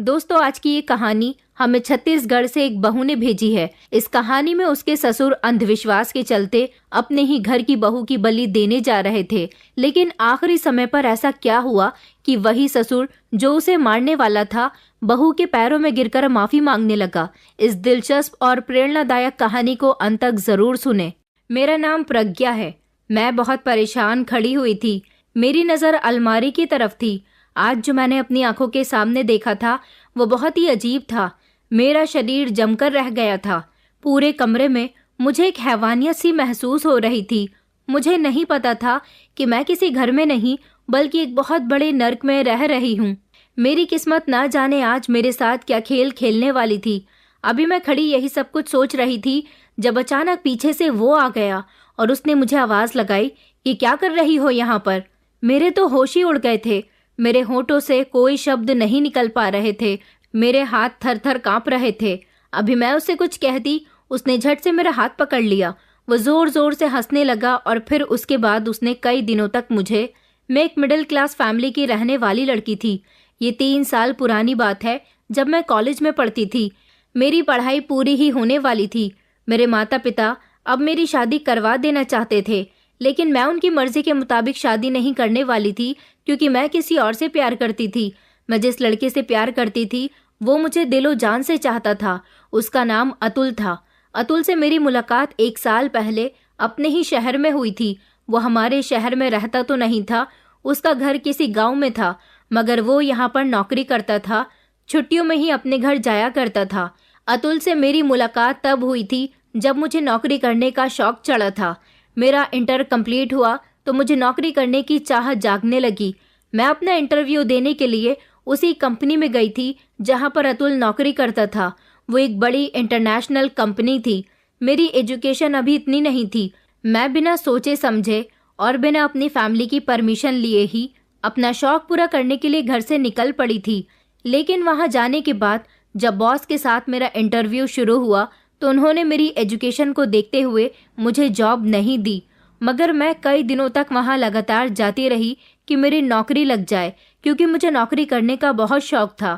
दोस्तों, आज की ये कहानी हमें छत्तीसगढ़ से एक बहू ने भेजी है। इस कहानी में उसके ससुर अंधविश्वास के चलते अपने ही घर की बहू की बलि देने जा रहे थे, लेकिन आखिरी समय पर ऐसा क्या हुआ कि वही ससुर जो उसे मारने वाला था, बहू के पैरों में गिरकर माफी मांगने लगा। इस दिलचस्प और प्रेरणादायक कहानी को अंत तक जरूर सुने। मेरा नाम प्रज्ञा है। मैं बहुत परेशान खड़ी हुई थी। मेरी नजर अलमारी की तरफ थी। आज जो मैंने अपनी आंखों के सामने देखा था वो बहुत ही अजीब था। मेरा शरीर जमकर रह गया था। पूरे कमरे में मुझे एक हैवानियत सी महसूस हो रही थी। मुझे नहीं पता था कि मैं किसी घर में नहीं बल्कि एक बहुत बड़े नर्क में रह रही हूँ। मेरी किस्मत ना जाने आज मेरे साथ क्या खेल खेलने वाली थी। अभी मैं खड़ी यही सब कुछ सोच रही थी जब अचानक पीछे से वो आ गया और उसने मुझे आवाज लगाई, ये क्या कर रही हो यहाँ पर। मेरे तो होश ही उड़ गए थे। मेरे होठों से कोई शब्द नहीं निकल पा रहे थे। मेरे हाथ थर थर कांप रहे थे। अभी मैं उससे कुछ कहती, उसने झट से मेरा हाथ पकड़ लिया। वो जोर जोर से हंसने लगा और फिर उसके बाद उसने कई दिनों तक मैं एक मिडिल क्लास फैमिली की रहने वाली लड़की थी। ये 3 साल पुरानी बात है, जब मैं कॉलेज में पढ़ती थी। मेरी पढ़ाई पूरी ही होने वाली थी। मेरे माता पिता अब मेरी शादी करवा देना चाहते थे, लेकिन मैं उनकी मर्जी के मुताबिक शादी नहीं करने वाली थी, क्योंकि मैं किसी और से प्यार करती थी। मैं जिस लड़के से प्यार करती थी वो मुझे दिलो जान से चाहता था। उसका नाम अतुल था। अतुल से मेरी मुलाकात 1 साल पहले अपने ही शहर में हुई थी। वो हमारे शहर में रहता तो नहीं था, उसका घर किसी गांव में था, मगर वो यहाँ पर नौकरी करता था। छुट्टियों में ही अपने घर जाया करता था। अतुल से मेरी मुलाकात तब हुई थी जब मुझे नौकरी करने का शौक चढ़ा था। मेरा इंटर कंप्लीट हुआ तो मुझे नौकरी करने की चाह जागने लगी। मैं अपना इंटरव्यू देने के लिए उसी कंपनी में गई थी जहां पर अतुल नौकरी करता था। वो एक बड़ी इंटरनेशनल कंपनी थी। मेरी एजुकेशन अभी इतनी नहीं थी। मैं बिना सोचे समझे और बिना अपनी फैमिली की परमिशन लिए ही अपना शौक पूरा करने के लिए घर से निकल पड़ी थी। लेकिन वहां जाने के बाद जब बॉस के साथ मेरा इंटरव्यू शुरू हुआ तो उन्होंने मेरी एजुकेशन को देखते हुए मुझे जॉब नहीं दी, मगर मैं कई दिनों तक वहां लगातार जाती रही कि मेरी नौकरी लग जाए, क्योंकि मुझे नौकरी करने का बहुत शौक था।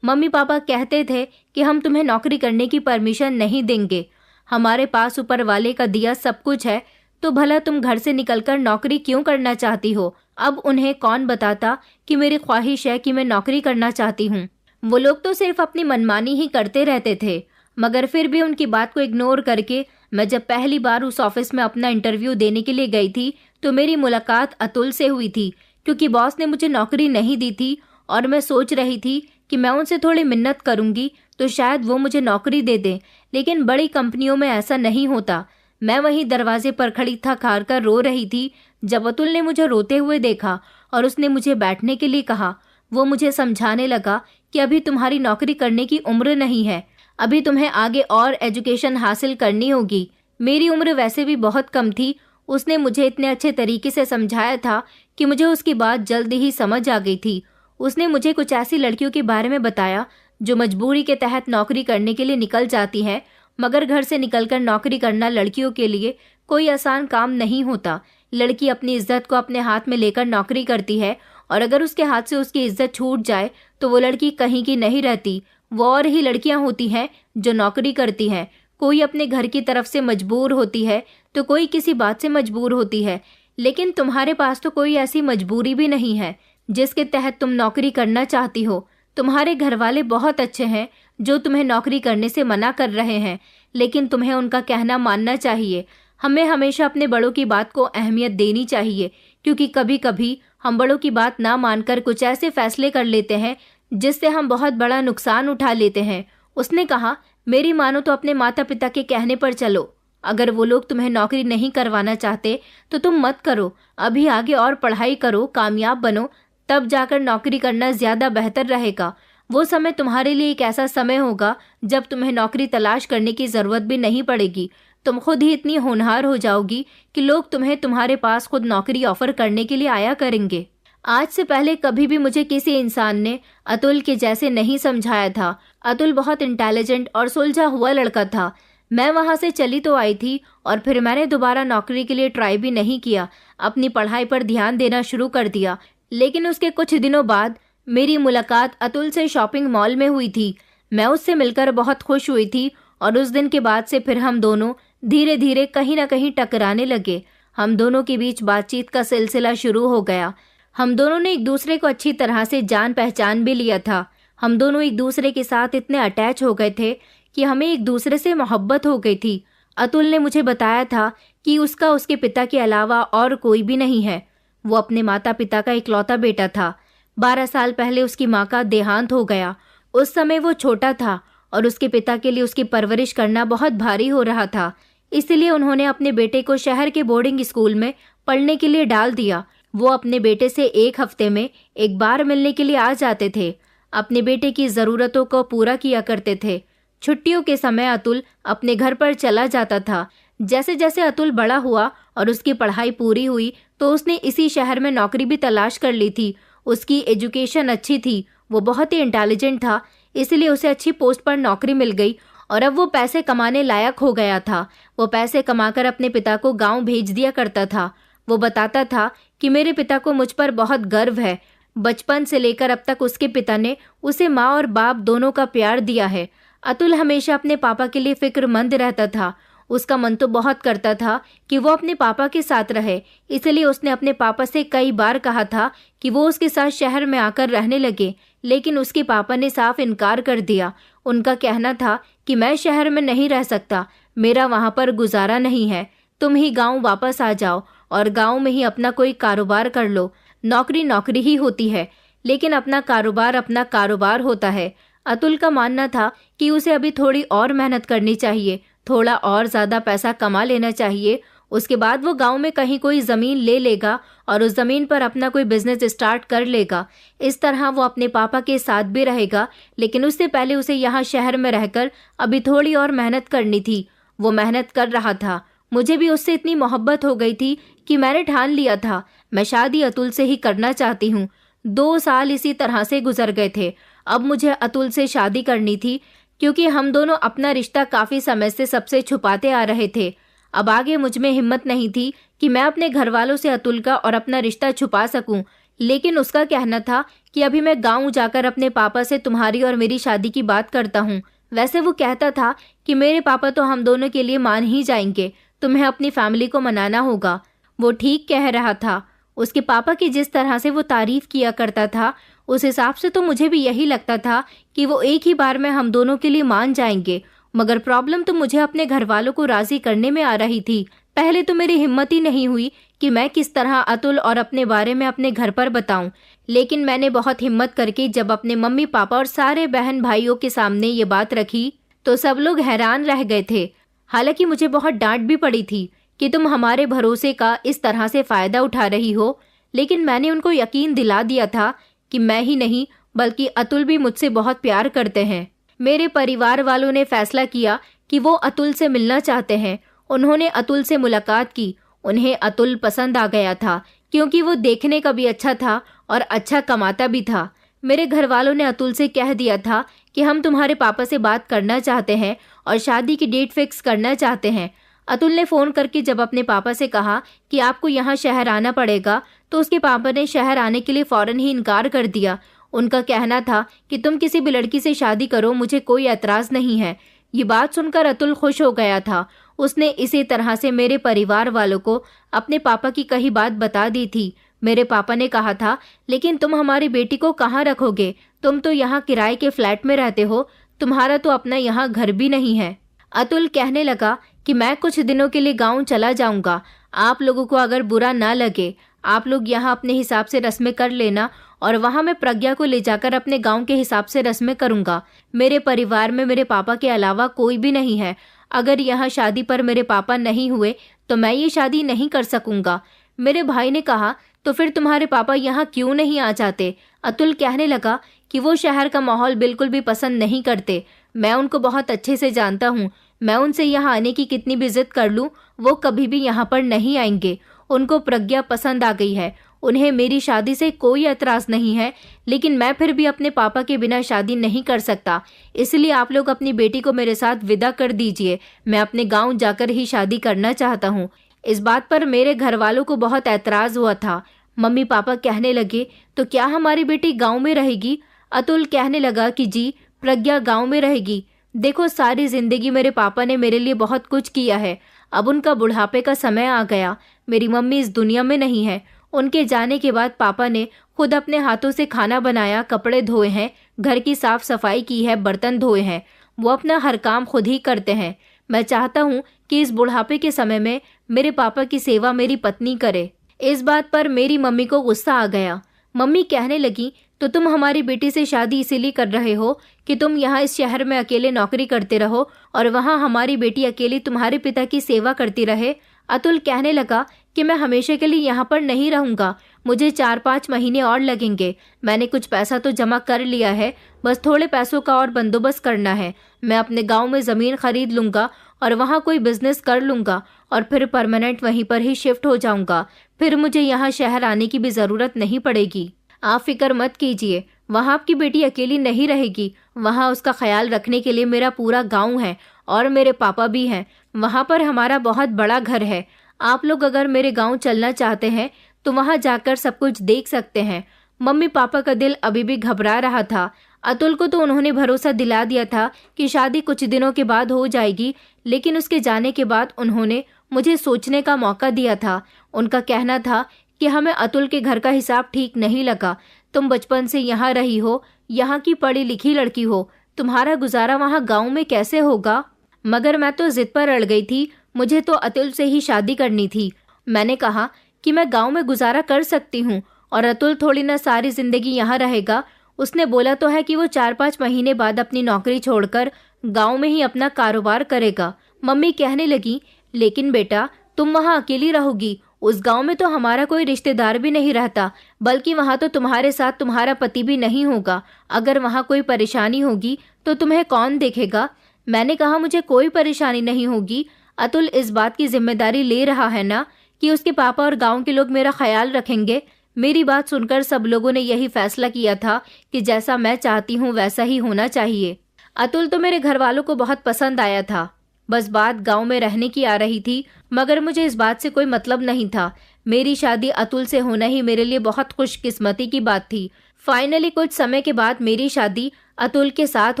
मम्मी पापा कहते थे कि हम तुम्हें नौकरी करने की परमिशन नहीं देंगे, हमारे पास ऊपर वाले का दिया सब कुछ है, तो भला तुम घर से निकलकर नौकरी क्यों करना चाहती हो। अब उन्हें कौन बताता कि मेरी ख्वाहिश है कि मैं नौकरी करना चाहती हूँ। वो लोग तो सिर्फ अपनी मनमानी ही करते रहते थे, मगर फिर भी उनकी बात को इग्नोर करके मैं जब पहली बार उस ऑफिस में अपना इंटरव्यू देने के लिए गई थी तो मेरी मुलाकात अतुल से हुई थी। क्योंकि बॉस ने मुझे नौकरी नहीं दी थी और मैं सोच रही थी कि मैं उनसे थोड़ी मिन्नत करूंगी तो शायद वो मुझे नौकरी दे दें, लेकिन बड़ी कंपनियों में ऐसा नहीं होता। मैं वहीं दरवाजे पर खड़ी थक हार कर रो रही थी जब अतुल ने मुझे रोते हुए देखा और उसने मुझे बैठने के लिए कहा। वो मुझे समझाने लगा कि अभी तुम्हारी नौकरी करने की उम्र नहीं है, अभी तुम्हें आगे और एजुकेशन हासिल करनी होगी। मेरी उम्र वैसे भी बहुत कम थी। उसने मुझे इतने अच्छे तरीके से समझाया था कि मुझे उसकी बात जल्दी ही समझ आ गई थी। उसने मुझे कुछ ऐसी लड़कियों के बारे में बताया जो मजबूरी के तहत नौकरी करने के लिए निकल जाती हैं, मगर घर से निकलकर नौकरी करना लड़कियों के लिए कोई आसान काम नहीं होता। लड़की अपनी इज्जत को अपने हाथ में लेकर नौकरी करती है और अगर उसके हाथ से उसकी इज्जत छूट जाए तो वो लड़की कहीं की नहीं रहती। वो और ही लड़कियां होती हैं जो नौकरी करती हैं। कोई अपने घर की तरफ से मजबूर होती है तो कोई किसी बात से मजबूर होती है, लेकिन तुम्हारे पास तो कोई ऐसी मजबूरी भी नहीं है जिसके तहत तुम नौकरी करना चाहती हो। तुम्हारे घर वाले बहुत अच्छे हैं जो तुम्हें नौकरी करने से मना कर रहे हैं, लेकिन तुम्हें उनका कहना मानना चाहिए। हमें हमेशा अपने बड़ों की बात को अहमियत देनी चाहिए, क्योंकि कभी कभी हम बड़ों की बात ना मानकर कुछ ऐसे फैसले कर लेते हैं जिससे हम बहुत बड़ा नुकसान उठा लेते हैं। उसने कहा, मेरी मानो तो अपने माता पिता के कहने पर चलो। अगर वो लोग तुम्हें नौकरी नहीं करवाना चाहते तो तुम मत करो। अभी आगे और पढ़ाई करो, कामयाब बनो, तब जाकर नौकरी करना ज्यादा बेहतर रहेगा। वो समय तुम्हारे लिए एक ऐसा समय होगा जब तुम्हें नौकरी तलाश करने की जरूरत भी नहीं पड़ेगी। तुम खुद ही इतनी होनहार हो जाओगी कि लोग तुम्हें तुम्हारे पास खुद नौकरी ऑफर करने के लिए आया करेंगे। आज से पहले कभी भी मुझे किसी इंसान ने अतुल के जैसे नहीं समझाया था। अतुल बहुत इंटेलिजेंट और सुलझा हुआ लड़का था। मैं वहां से चली तो आई थी और फिर मैंने दोबारा नौकरी के लिए ट्राई भी नहीं किया। अपनी पढ़ाई पर ध्यान देना शुरू कर दिया। लेकिन उसके कुछ दिनों बाद मेरी मुलाकात अतुल से शॉपिंग मॉल में हुई थी। मैं उससे मिलकर बहुत खुश हुई थी और उस दिन के बाद से फिर हम दोनों धीरे धीरे कहीं ना कहीं टकराने लगे। हम दोनों के बीच बातचीत का सिलसिला शुरू हो गया। हम दोनों ने एक दूसरे को अच्छी तरह से जान पहचान भी लिया था। हम दोनों एक दूसरे के साथ इतने अटैच हो गए थे कि हमें एक दूसरे से मोहब्बत हो गई थी। अतुल ने मुझे बताया था कि उसका उसके पिता के अलावा और कोई भी नहीं है। वो अपने माता पिता का इकलौता बेटा था। 12 साल पहले उसकी माँ का देहांत हो गया। उस समय वो छोटा था और उसके पिता के लिए उसकी परवरिश करना बहुत भारी हो रहा था। इसलिए उन्होंने अपने बेटे को शहर के बोर्डिंग स्कूल में पढ़ने के लिए डाल दिया। वो अपने बेटे से एक हफ्ते में एक बार मिलने के लिए आ जाते थे। अपने बेटे की ज़रूरतों को पूरा किया करते थे। छुट्टियों के समय अतुल अपने घर पर चला जाता था। जैसे जैसे अतुल बड़ा हुआ और उसकी पढ़ाई पूरी हुई तो उसने इसी शहर में नौकरी भी तलाश कर ली थी। उसकी एजुकेशन अच्छी थी, वो बहुत ही इंटेलिजेंट था, इसलिए उसे अच्छी पोस्ट पर नौकरी मिल गई और अब वो पैसे कमाने लायक हो गया था। वो पैसे कमाकर अपने पिता को गांव भेज दिया करता था। वो बताता था कि मेरे पिता को मुझ पर बहुत गर्व है। बचपन से लेकर अब तक उसके पिता ने उसे माँ और बाप दोनों का प्यार दिया है। अतुल हमेशा अपने पापा के लिए फिक्रमंद रहता था। उसका मन तो बहुत करता था कि वो अपने पापा के साथ रहे, इसलिए उसने अपने पापा से कई बार कहा था कि वो उसके साथ शहर में आकर रहने लगे, लेकिन उसके पापा ने साफ इनकार कर दिया। उनका कहना था कि मैं शहर में नहीं रह सकता, मेरा वहाँ पर गुजारा नहीं है, तुम ही गाँव वापस आ जाओ और गाँव में ही अपना कोई कारोबार कर लो। नौकरी नौकरी ही होती है, लेकिन अपना कारोबार होता है। अतुल का मानना था कि उसे अभी थोड़ी और मेहनत करनी चाहिए, थोड़ा और ज़्यादा पैसा कमा लेना चाहिए। उसके बाद वो गांव में कहीं कोई ज़मीन ले लेगा और उस ज़मीन पर अपना कोई बिजनेस स्टार्ट कर लेगा। इस तरह वो अपने पापा के साथ भी रहेगा, लेकिन उससे पहले उसे यहाँ शहर में रहकर अभी थोड़ी और मेहनत करनी थी। वो मेहनत कर रहा था। मुझे भी उससे इतनी मोहब्बत हो गई थी कि मैंने ठान लिया था मैं शादी अतुल से ही करना चाहती हूँ। 2 साल इसी तरह से गुजर गए थे। अब मुझे अतुल से शादी करनी थी, क्योंकि हम दोनों अपना रिश्ता काफ़ी समय से सबसे छुपाते आ रहे थे। अब आगे मुझ में हिम्मत नहीं थी कि मैं अपने घर वालों से अतुल का और अपना रिश्ता छुपा सकूं, लेकिन उसका कहना था कि अभी मैं गाँव जाकर अपने पापा से तुम्हारी और मेरी शादी की बात करता हूँ। वैसे वो कहता था कि मेरे पापा तो हम दोनों के लिए मान ही जाएंगे, तुम्हें अपनी फैमिली को मनाना होगा। वो ठीक कह रहा था। उसके पापा की जिस तरह से वो तारीफ किया करता था, उस हिसाब से तो मुझे भी यही लगता था कि वो एक ही बार में हम दोनों के लिए मान जाएंगे। मगर प्रॉब्लम तो मुझे अपने घर वालों को राजी करने में आ रही थी। पहले तो मेरी हिम्मत ही नहीं हुई कि मैं किस तरह अतुल और अपने बारे में अपने घर पर बताऊं, लेकिन मैंने बहुत हिम्मत करके जब अपने मम्मी पापा और सारे बहन भाइयों के सामने ये बात रखी तो सब लोग हैरान रह गए थे। हालांकि मुझे बहुत डांट भी पड़ी थी कि तुम हमारे भरोसे का इस तरह से फायदा उठा रही हो, लेकिन मैंने उनको यकीन दिला दिया था कि मैं ही नहीं बल्कि अतुल भी मुझसे बहुत प्यार करते हैं। मेरे परिवार वालों ने फैसला किया कि वो अतुल से मिलना चाहते हैं। उन्होंने अतुल से मुलाकात की। उन्हें अतुल पसंद आ गया था, क्योंकि वो देखने का भी अच्छा था और अच्छा कमाता भी था। मेरे घर वालों ने अतुल से कह दिया था कि हम तुम्हारे पापा से बात करना चाहते हैं और शादी की डेट फिक्स करना चाहते हैं। अतुल ने फ़ोन करके जब अपने पापा से कहा कि आपको यहाँ शहर आना पड़ेगा, तो उसके पापा ने शहर आने के लिए फ़ौरन ही इनकार कर दिया। उनका कहना था कि तुम किसी भी लड़की से शादी करो, मुझे कोई एतराज़ नहीं है। ये बात सुनकर अतुल खुश हो गया था। उसने इसी तरह से मेरे परिवार वालों को अपने पापा की कही बात बता दी थी। मेरे पापा ने कहा था, लेकिन तुम हमारी बेटी को कहाँ रखोगे? तुम तो यहाँ किराए के फ्लैट में रहते हो, तुम्हारा तो अपना यहाँ घर भी नहीं है। अतुल कहने लगा कि मैं कुछ दिनों के लिए गाँव चला जाऊँगा। आप लोगों को अगर बुरा ना लगे, आप लोग यहाँ अपने हिसाब से रस्में कर लेना और वहाँ मैं प्रज्ञा को ले जाकर अपने गांव के हिसाब से रस्में करूँगा। मेरे परिवार में मेरे पापा के अलावा कोई भी नहीं है। अगर यहाँ शादी पर मेरे पापा नहीं हुए तो मैं ये शादी नहीं कर सकूँगा। मेरे भाई ने कहा, तो फिर तुम्हारे पापा यहाँ क्यों नहीं आ जाते? अतुल कहने लगा कि वो शहर का माहौल बिल्कुल भी पसंद नहीं करते। मैं उनको बहुत अच्छे से जानता हूँ। मैं उनसे यहाँ आने की कितनी भी जिद कर लूँ, वो कभी भी यहाँ पर नहीं आएंगे। उनको प्रज्ञा पसंद आ गई है। उन्हें मेरी शादी से कोई एतराज़ नहीं है, लेकिन मैं फिर भी अपने पापा के बिना शादी नहीं कर सकता। इसलिए आप लोग अपनी बेटी को मेरे साथ विदा कर दीजिए। मैं अपने गांव जाकर ही शादी करना चाहता हूँ। इस बात पर मेरे घर वालों को बहुत एतराज़ हुआ था। मम्मी पापा कहने लगे, तो क्या हमारी बेटी गांव में रहेगी? अतुल कहने लगा कि जी, प्रज्ञा गांव में रहेगी। देखो, सारी जिंदगी मेरे पापा ने मेरे लिए बहुत कुछ किया है। अब उनका बुढ़ापे का समय आ गया। मेरी मम्मी इस दुनिया में नहीं है। उनके जाने के बाद पापा ने खुद अपने हाथों से खाना बनाया, कपड़े धोए हैं, घर की साफ सफाई की है, बर्तन धोए हैं। वो अपना हर काम खुद ही करते हैं। मैं चाहता हूँ कि इस बुढ़ापे के समय में मेरे पापा की सेवा मेरी पत्नी करे। इस बात पर मेरी मम्मी को गुस्सा आ गया। मम्मी कहने लगी, तो तुम हमारी बेटी से शादी इसीलिए कर रहे हो कि तुम यहाँ इस शहर में अकेले नौकरी करते रहो और वहाँ हमारी बेटी अकेली तुम्हारे पिता की सेवा करती रहे? अतुल कहने लगा कि मैं हमेशा के लिए यहाँ पर नहीं रहूँगा। मुझे 4-5 महीने और लगेंगे। मैंने कुछ पैसा तो जमा कर लिया है, बस थोड़े पैसों का और बंदोबस्त करना है। मैं अपने गाँव में ज़मीन खरीद लूँगा और वहाँ कोई बिजनेस कर लूँगा और फिर परमानेंट वहीं पर ही शिफ्ट हो जाऊँगा। फिर मुझे यहाँ शहर आने की भी ज़रूरत नहीं पड़ेगी। आप फिक्र मत कीजिए, वहाँ आपकी बेटी अकेली नहीं रहेगी। वहाँ उसका ख्याल रखने के लिए मेरा पूरा गांव है और मेरे पापा भी हैं। वहाँ पर हमारा बहुत बड़ा घर है। आप लोग अगर मेरे गांव चलना चाहते हैं तो वहाँ जाकर सब कुछ देख सकते हैं। मम्मी पापा का दिल अभी भी घबरा रहा था। अतुल को तो उन्होंने भरोसा दिला दिया था कि शादी कुछ दिनों के बाद हो जाएगी, लेकिन उसके जाने के बाद उन्होंने मुझे सोचने का मौका दिया था। उनका कहना था कि हमें अतुल के घर का हिसाब ठीक नहीं लगा। तुम बचपन से यहाँ रही हो, यहाँ की पढ़ी लिखी लड़की हो, तुम्हारा गुजारा वहाँ गांव में कैसे होगा? मगर मैं तो जिद पर अड़ गई थी। मुझे तो अतुल से ही शादी करनी थी। मैंने कहा कि मैं गांव में गुजारा कर सकती हूँ और अतुल थोड़ी ना सारी जिंदगी यहाँ रहेगा। उसने बोला तो है कि वो 4-5 महीने बाद अपनी नौकरी छोड़कर गाँव में ही अपना कारोबार करेगा। मम्मी कहने लगी, लेकिन बेटा तुम वहाँ अकेली रहोगी। उस गांव में तो हमारा कोई रिश्तेदार भी नहीं रहता, बल्कि वहाँ तो तुम्हारे साथ तुम्हारा पति भी नहीं होगा। अगर वहाँ कोई परेशानी होगी तो तुम्हें कौन देखेगा? मैंने कहा, मुझे कोई परेशानी नहीं होगी। अतुल इस बात की जिम्मेदारी ले रहा है ना कि उसके पापा और गांव के लोग मेरा ख्याल रखेंगे। मेरी बात सुनकर सब लोगों ने यही फैसला किया था कि जैसा मैं चाहती हूँ वैसा ही होना चाहिए। अतुल तो मेरे घर वालों को बहुत पसंद आया था। बस बात गांव में रहने की आ रही थी, मगर मुझे इस बात से कोई मतलब नहीं था। मेरी शादी अतुल से होना ही मेरे लिए बहुत खुशकिस्मती की बात थी। फाइनली कुछ समय के बाद मेरी शादी अतुल के साथ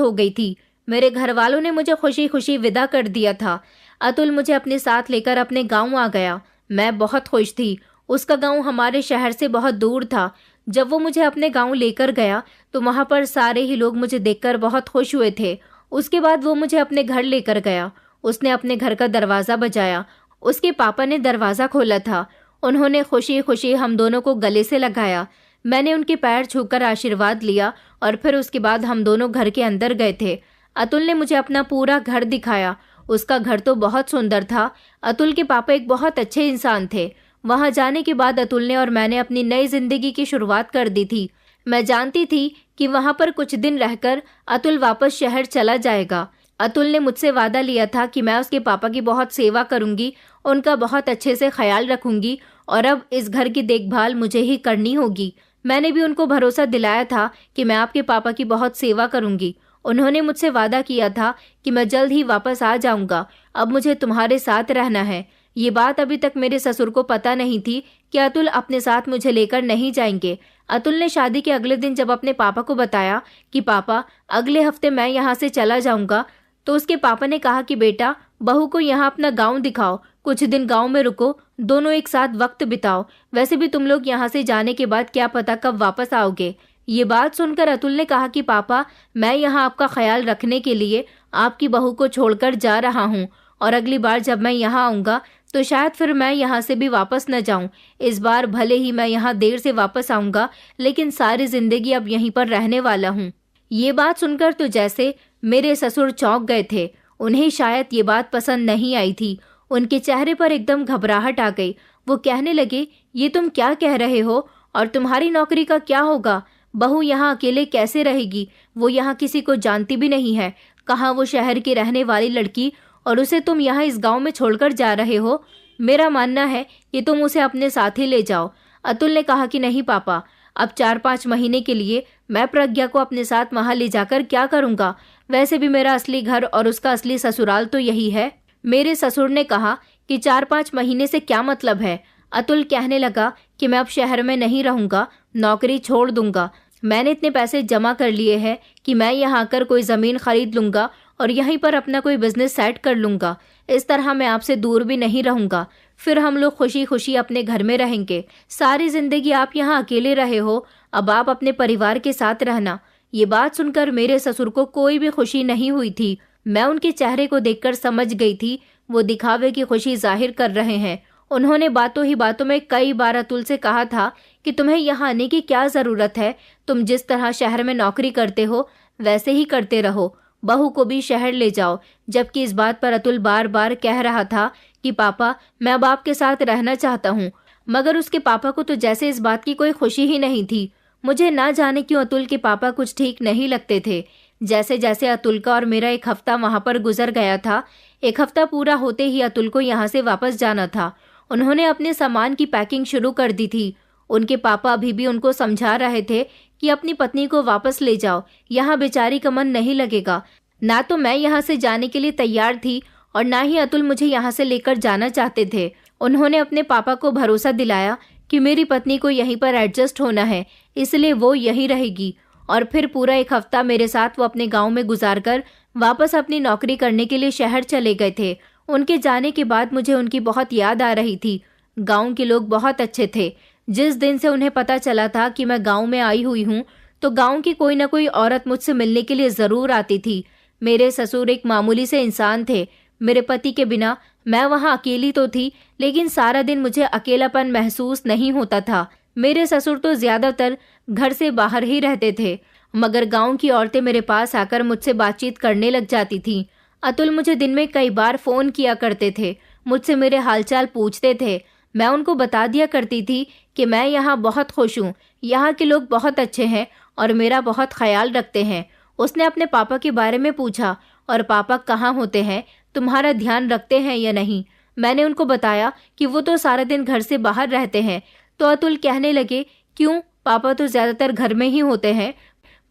हो गई थी। मेरे घर वालों ने मुझे खुशी खुशी विदा कर दिया था। अतुल मुझे अपने साथ लेकर अपने गाँव आ गया। मैं बहुत खुश थी। उसका गाँव हमारे शहर से बहुत दूर था। जब वो मुझे अपने गाँव लेकर गया तो वहाँ पर सारे ही लोग मुझे देखकर बहुत खुश हुए थे। उसके बाद वो मुझे अपने घर लेकर गया। उसने अपने घर का दरवाज़ा बजाया। उसके पापा ने दरवाज़ा खोला था। उन्होंने खुशी खुशी हम दोनों को गले से लगाया। मैंने उनके पैर छूकर आशीर्वाद लिया और फिर उसके बाद हम दोनों घर के अंदर गए थे। अतुल ने मुझे अपना पूरा घर दिखाया। उसका घर तो बहुत सुंदर था। अतुल के पापा एक बहुत अच्छे इंसान थे। वहाँ जाने के बाद अतुल ने और मैंने अपनी नई जिंदगी की शुरुआत कर दी थी। मैं जानती थी कि वहाँ पर कुछ दिन रहकर अतुल वापस शहर चला जाएगा। अतुल ने मुझसे वादा लिया था कि मैं उसके पापा की बहुत सेवा करूंगी, उनका बहुत अच्छे से ख्याल रखूंगी और अब इस घर की देखभाल मुझे ही करनी होगी। मैंने भी उनको भरोसा दिलाया था कि मैं आपके पापा की बहुत सेवा करूंगी। उन्होंने मुझसे वादा किया था कि मैं जल्द ही वापस आ जाऊंगा। अब मुझे तुम्हारे साथ रहना है। ये बात अभी तक मेरे ससुर को पता नहीं थी कि अतुल अपने साथ मुझे लेकर नहीं जाएंगे। अतुल ने शादी के अगले दिन जब अपने पापा को बताया कि पापा अगले हफ्ते मैं यहाँ से चला जाऊंगा, तो उसके पापा ने कहा कि बेटा बहू को यहाँ अपना गांव दिखाओ, कुछ दिन गांव में रुको, दोनों एक साथ वक्त बिताओ। वैसे भी तुम लोग यहाँ से जाने के बाद क्या पता कब वापस आओगे। ये बात सुनकर अतुल ने कहा कि पापा मैं यहाँ आपका ख्याल रखने के लिए आपकी बहू को छोड़कर जा रहा हूँ और अगली बार जब मैं यहाँ आऊँगा तो शायद फिर मैं यहाँ से भी वापस न जाऊँ। इस बार भले ही मैं यहाँ देर से वापस आऊँगा, लेकिन सारी जिंदगी अब यहीं पर रहने वाला हूँ। ये बात सुनकर तो जैसे मेरे ससुर चौंक गए थे। उन्हें शायद ये बात पसंद नहीं आई थी। उनके चेहरे पर एकदम घबराहट आ गई। वो कहने लगे, ये तुम क्या कह रहे हो और तुम्हारी नौकरी का क्या होगा? बहू यहाँ अकेले कैसे रहेगी? वो यहाँ किसी को जानती भी नहीं है। कहाँ वो शहर की रहने वाली लड़की और उसे तुम यहाँ इस गांव में छोड़कर जा रहे हो? मेरा मानना है कि तुम उसे अपने साथ ही ले जाओ। अतुल ने कहा कि नहीं पापा, अब 4-5 महीने के लिए मैं प्रज्ञा को अपने साथ वहाँ ले जाकर क्या करूँगा? वैसे भी मेरा असली घर और उसका असली ससुराल तो यही है। मेरे ससुर ने कहा कि 4-5 महीने से क्या मतलब है? अतुल कहने लगा कि मैं अब शहर में नहीं रहूंगा, नौकरी छोड़ दूंगा। मैंने इतने पैसे जमा कर लिए हैं कि मैं यहाँ आकर कोई ज़मीन खरीद लूंगा और यहीं पर अपना कोई बिजनेस सेट कर लूंगा। इस तरह मैं आपसे दूर भी नहीं रहूंगा। फिर हम लोग खुशी खुशी अपने घर में रहेंगे। सारी जिंदगी आप यहाँ अकेले रहे हो, अब आप अपने परिवार के साथ रहना। ये बात सुनकर मेरे ससुर को कोई भी खुशी नहीं हुई थी। मैं उनके चेहरे को देखकर समझ गई थी वो दिखावे की खुशी जाहिर कर रहे हैं। उन्होंने बातों ही बातों में कई बार अतुल से कहा था कि तुम्हें यहाँ आने की क्या जरूरत है, तुम जिस तरह शहर में नौकरी करते हो वैसे ही करते रहो, बहू को भी शहर ले जाओ। जबकि इस बात पर अतुल बार बार कह रहा था कि पापा मैं अब आपके साथ रहना चाहता हूँ, मगर उसके पापा को तो जैसे इस बात की कोई खुशी ही नहीं थी। मुझे ना जाने क्यों अतुल के पापा कुछ ठीक नहीं लगते थे। जैसे जैसे अतुल का और मेरा एक हफ्ता वहां पर गुजर गया था, एक हफ्ता पूरा होते ही अतुल को यहाँ से वापस जाना था। उन्होंने अपने सामान की पैकिंग शुरू कर दी थी। उनके पापा अभी भी उनको समझा रहे थे कि अपनी पत्नी को वापस ले जाओ, यहाँ बेचारी का मन नहीं लगेगा। ना तो मैं यहाँ से जाने के लिए तैयार थी और ना ही अतुल मुझे यहाँ से लेकर जाना चाहते थे। उन्होंने अपने पापा को भरोसा दिलाया कि मेरी पत्नी को यहीं पर एडजस्ट होना है, इसलिए वो यहीं रहेगी। और फिर पूरा एक हफ्ता मेरे साथ वो अपने गांव में गुजारकर वापस अपनी नौकरी करने के लिए शहर चले गए थे। उनके जाने के बाद मुझे उनकी बहुत याद आ रही थी। गांव के लोग बहुत अच्छे थे। जिस दिन से उन्हें पता चला था कि मैं गांव में आई हुई हूँ तो गांव की कोई ना कोई औरत मुझसे मिलने के लिए जरूर आती थी। मेरे ससुर एक मामूली से इंसान थे। मेरे पति के बिना मैं वहाँ अकेली तो थी, लेकिन सारा दिन मुझे अकेलापन महसूस नहीं होता था। मेरे ससुर तो ज्यादातर घर से बाहर ही रहते थे, मगर गांव की औरतें मेरे पास आकर मुझसे बातचीत करने लग जाती थीं। अतुल मुझे दिन में कई बार फोन किया करते थे, मुझसे मेरे हालचाल पूछते थे। मैं उनको बता दिया करती थी कि मैं यहाँ बहुत खुश हूँ, यहाँ के लोग बहुत अच्छे हैं और मेरा बहुत ख्याल रखते हैं। उसने अपने पापा के बारे में पूछा, और पापा कहाँ होते हैं, तुम्हारा ध्यान रखते हैं या नहीं। मैंने उनको बताया कि वो तो सारा दिन घर से बाहर रहते हैं। तो अतुल कहने लगे, क्यों, पापा तो ज्यादातर घर में ही होते हैं।